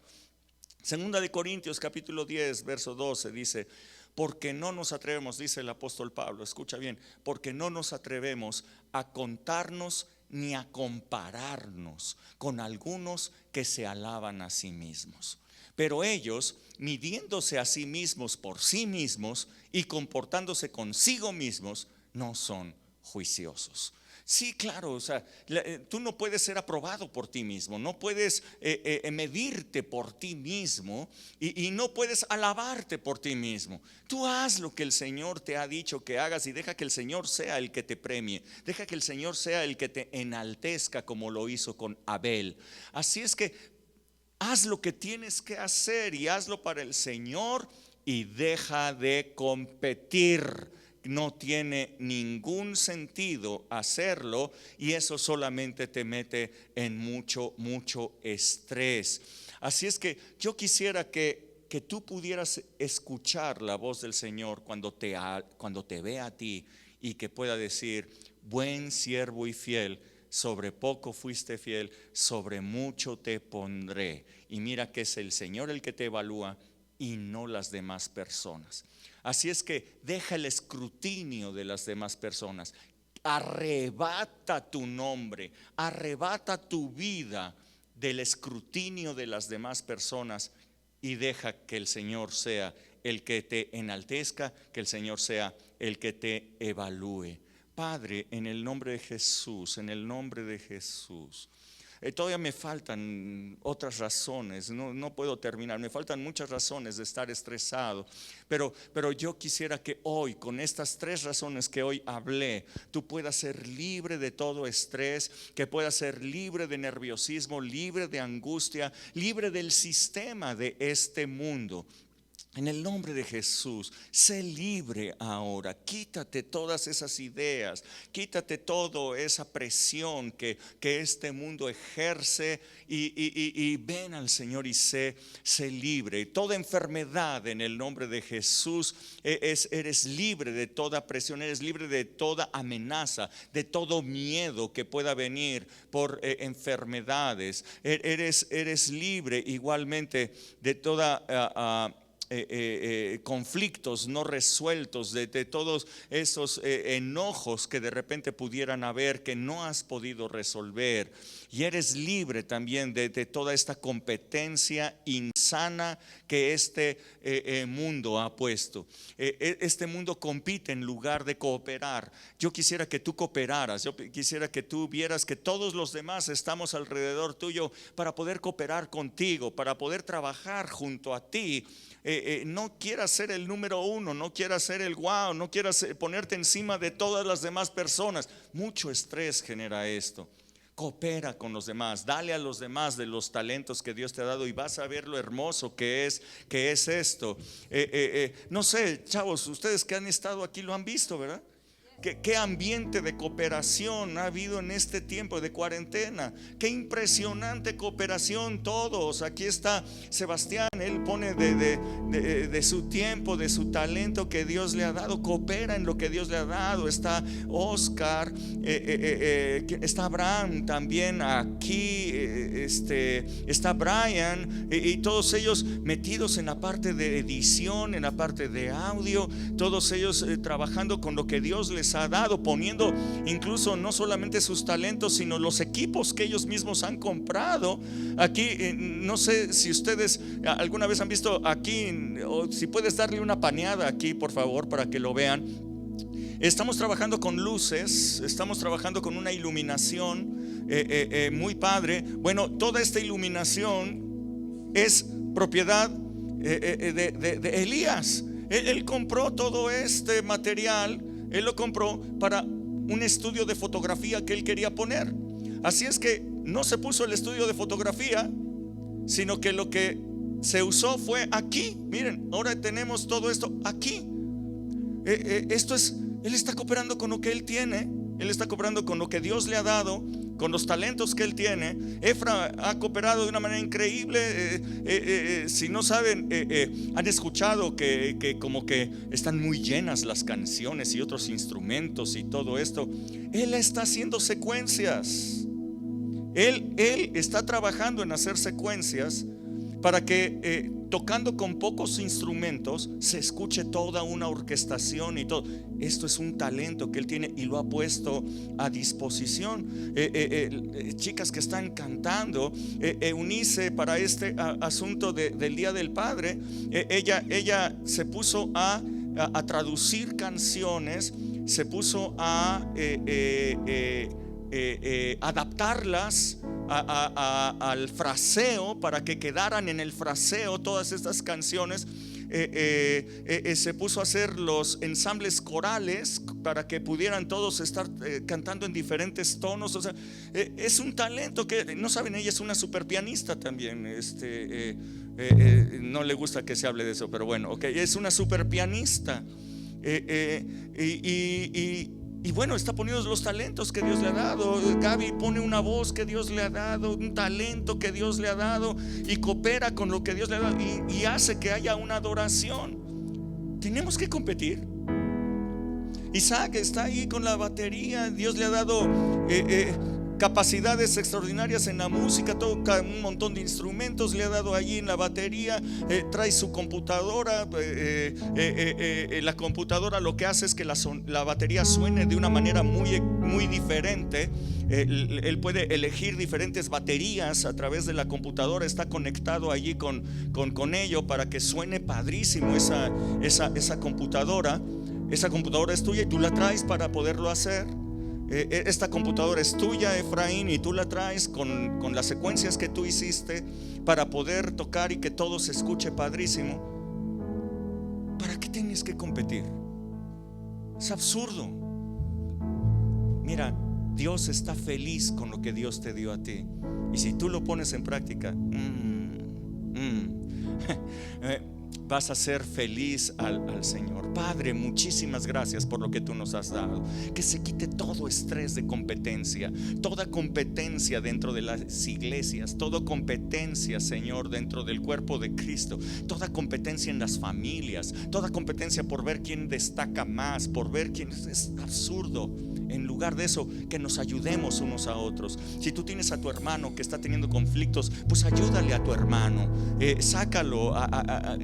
Segunda de Corintios capítulo 10 verso 12 dice: porque no nos atrevemos, dice el apóstol Pablo, escucha bien, porque no nos atrevemos a contarnos ni a compararnos con algunos que se alaban a sí mismos. Pero ellos, midiéndose a sí mismos por sí mismos y comportándose consigo mismos, no son juiciosos. Sí, claro, o sea, tú no puedes ser aprobado por ti mismo, no puedes medirte por ti mismo, y no puedes alabarte por ti mismo. Tú haz lo que el Señor te ha dicho que hagas, y deja que el Señor sea el que te premie, deja que el Señor sea el que te enaltezca, como lo hizo con Abel. Así es que haz lo que tienes que hacer, y hazlo para el Señor, y deja de competir. No tiene ningún sentido hacerlo, y eso solamente te mete en mucho estrés. Así es que yo quisiera que tú pudieras escuchar la voz del Señor cuando te vea a ti, y que pueda decir: buen siervo y fiel, sobre poco fuiste fiel, sobre mucho te pondré. Y mira que es el Señor el que te evalúa, y no las demás personas. Así es que deja el escrutinio de las demás personas, arrebata tu nombre, arrebata tu vida del escrutinio de las demás personas, y deja que el Señor sea el que te enaltezca, que el Señor sea el que te evalúe. Padre, en el nombre de Jesús, en el nombre de Jesús. Todavía me faltan otras razones, no puedo terminar, me faltan muchas razones de estar estresado, pero yo quisiera que hoy, con estas 3 razones que hoy hablé, tú puedas ser libre de todo estrés, que puedas ser libre de nerviosismo, libre de angustia, libre del sistema de este mundo. En el nombre de Jesús, sé libre ahora. Quítate todas esas ideas, quítate toda esa presión que este mundo ejerce, y ven al Señor y sé libre. Toda enfermedad, en el nombre de Jesús, eres libre de toda presión, eres libre de toda amenaza, de todo miedo que pueda venir por enfermedades. Eres libre igualmente de toda conflictos no resueltos, de todos esos enojos que de repente pudieran haber, que no has podido resolver. Y eres libre también de toda esta competencia insana que este mundo ha puesto. Este mundo compite en lugar de cooperar. Yo quisiera que tú cooperaras, yo quisiera que tú vieras que todos los demás estamos alrededor tuyo para poder cooperar contigo, para poder trabajar junto a ti. No quieras ser el número 1, no quieras ser el guau, no quieras ponerte encima de todas las demás personas. Mucho estrés genera esto. Coopera con los demás, dale a los demás de los talentos que Dios te ha dado, y vas a ver lo hermoso que es esto. No sé, chavos, ustedes que han estado aquí lo han visto, ¿verdad? ¿Qué ambiente de cooperación ha habido en este tiempo de cuarentena? Qué impresionante cooperación todos. Aquí está Sebastián, él pone de su tiempo, de su talento que Dios le ha dado, coopera en lo que Dios le ha dado. Está Oscar, está Abraham también aquí, está Brian, y todos ellos metidos en la parte de edición, en la parte de audio, todos ellos trabajando con lo que Dios les les ha dado, poniendo incluso no solamente sus talentos, sino los equipos que ellos mismos han comprado. Aquí, no sé si ustedes alguna vez han visto aquí, o si puedes darle una paneada aquí, por favor, para que lo vean. Estamos trabajando con luces, estamos trabajando con una iluminación muy padre. Bueno, toda esta iluminación es propiedad de Elías. Él compró todo este material, él lo compró para un estudio de fotografía que él quería poner. Así es que no se puso el estudio de fotografía, sino que lo que se usó fue aquí. Miren, ahora tenemos todo esto aquí. Esto es, él está cooperando con lo que él tiene, él está cooperando con lo que Dios le ha dado, con los talentos que él tiene. Efra ha cooperado de una manera increíble. Si no saben, han escuchado que como que están muy llenas las canciones y otros instrumentos y todo esto. Él está haciendo secuencias. Él está trabajando en hacer secuencias para que tocando con pocos instrumentos se escuche toda una orquestación y todo. Esto es un talento que él tiene y lo ha puesto a disposición. Chicas que están cantando, Eunice, para este asunto del Día del Padre, ella se puso a traducir canciones, se puso a adaptarlas al fraseo para que quedaran en el fraseo todas estas canciones. Se puso a hacer los ensambles corales para que pudieran todos estar cantando en diferentes tonos. O sea, es un talento que no saben. Ella es una super pianista también. No le gusta que se hable de eso, pero bueno, okay, es una super pianista. Y bueno, está poniendo los talentos que Dios le ha dado. Gaby pone una voz que Dios le ha dado, un talento que Dios le ha dado, y coopera con lo que Dios le ha dado y hace que haya una adoración. Tenemos que competir. Isaac está ahí con la batería. Dios le ha dado capacidades extraordinarias en la música, toca un montón de instrumentos, le ha dado allí en la batería, trae su computadora. La computadora lo que hace es que la batería suene de una manera muy diferente. Él puede elegir diferentes baterías a través de la computadora, está conectado allí con ello para que suene padrísimo esa computadora. Esa computadora es tuya y tú la traes para poderlo hacer. Esta computadora es tuya, Efraín, y tú la traes con las secuencias que tú hiciste para poder tocar y que todo se escuche padrísimo. ¿Para qué tienes que competir? Es absurdo. Mira, Dios está feliz con lo que Dios te dio a ti, y si tú lo pones en práctica, vas a ser feliz al Señor. Padre, muchísimas gracias por lo que tú nos has dado. Que se quite todo estrés de competencia, toda competencia dentro de las iglesias, toda competencia, Señor, dentro del cuerpo de Cristo, toda competencia en las familias, toda competencia por ver quién destaca más, por ver quién es absurdo. En lugar de eso, que nos ayudemos unos a otros. Si tú tienes a tu hermano que está teniendo conflictos, pues ayúdale a tu hermano, sácalo,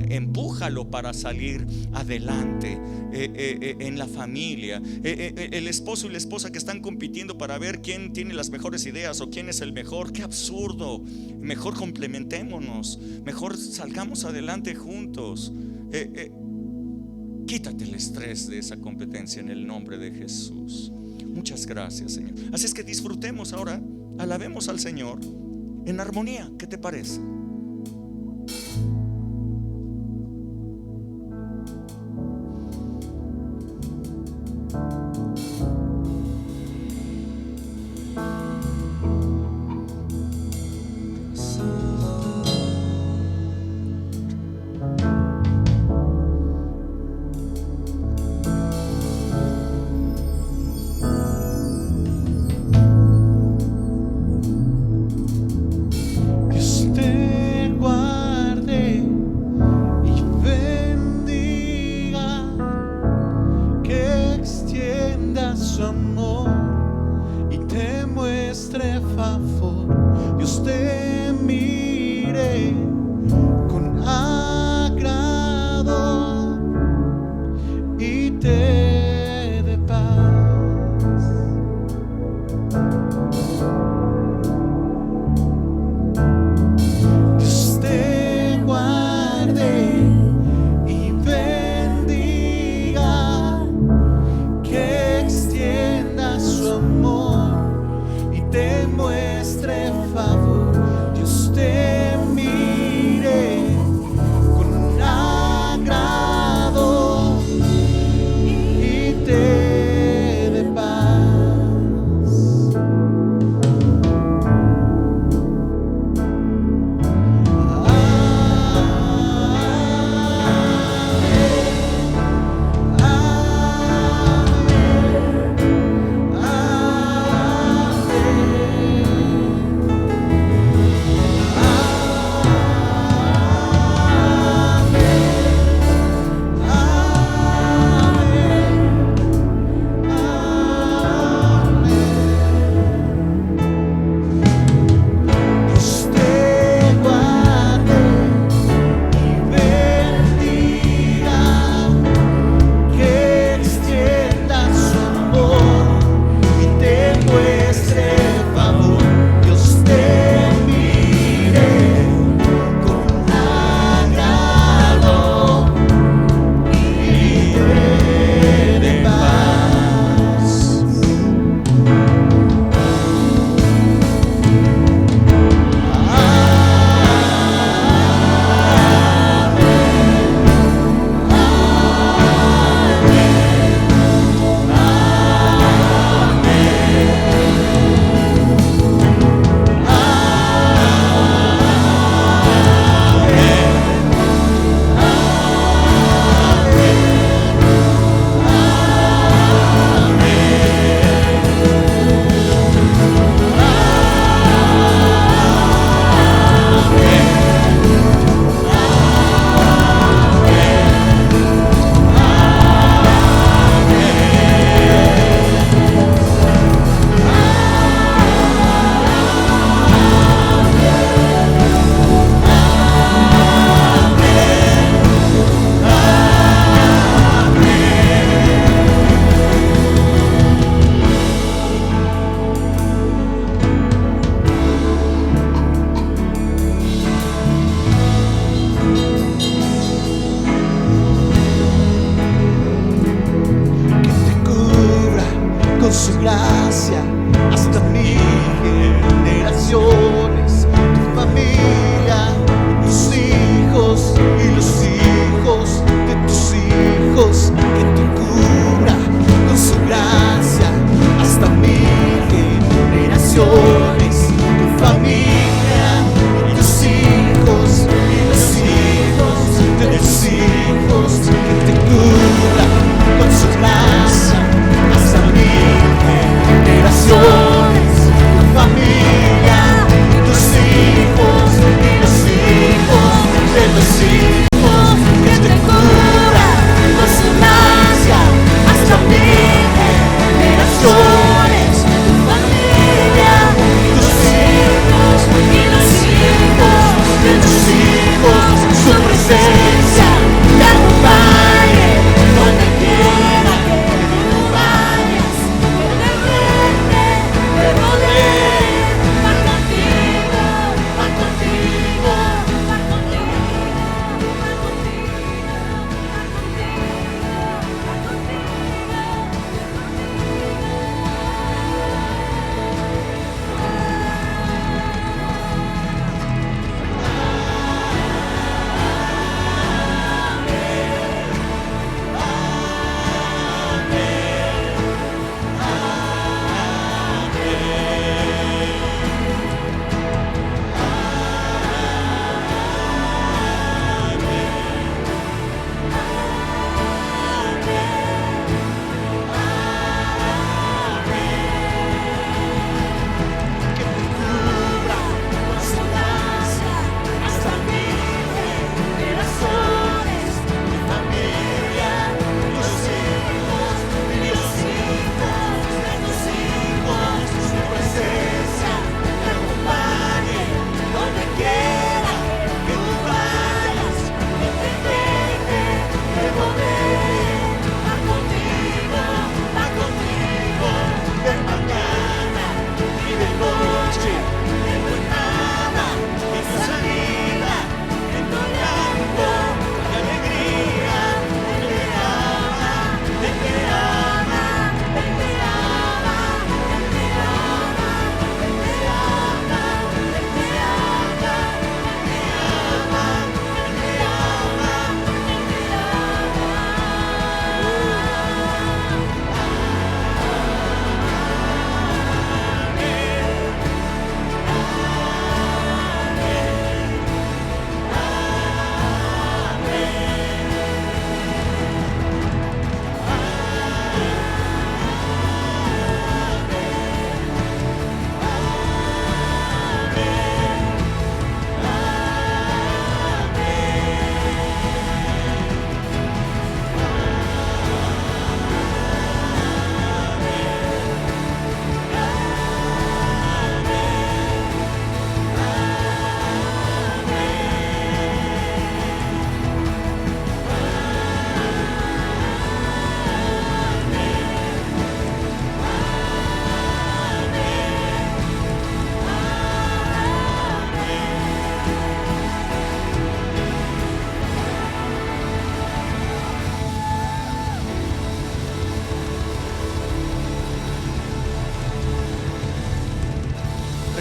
empújalo para salir adelante. En la familia, el esposo y la esposa que están compitiendo para ver quién tiene las mejores ideas o quién es el mejor. Qué absurdo. Mejor complementémonos, mejor salgamos adelante juntos. Quítate el estrés de esa competencia en el nombre de Jesús. Muchas gracias, Señor. Así es que disfrutemos ahora, alabemos al Señor en armonía. ¿Qué te parece? Stay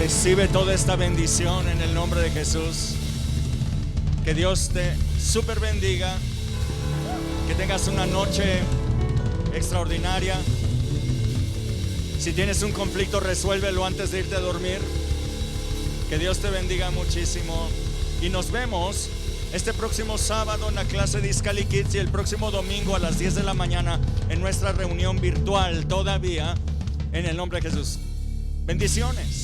Recibe toda esta bendición en el nombre de Jesús. Que Dios te super bendiga. Que tengas una noche extraordinaria. Si tienes un conflicto, resuélvelo antes de irte a dormir. Que Dios te bendiga muchísimo. Y nos vemos este próximo sábado en la clase de Iscali Kids y el próximo domingo a las 10 de la mañana en nuestra reunión virtual todavía, en el nombre de Jesús. Bendiciones.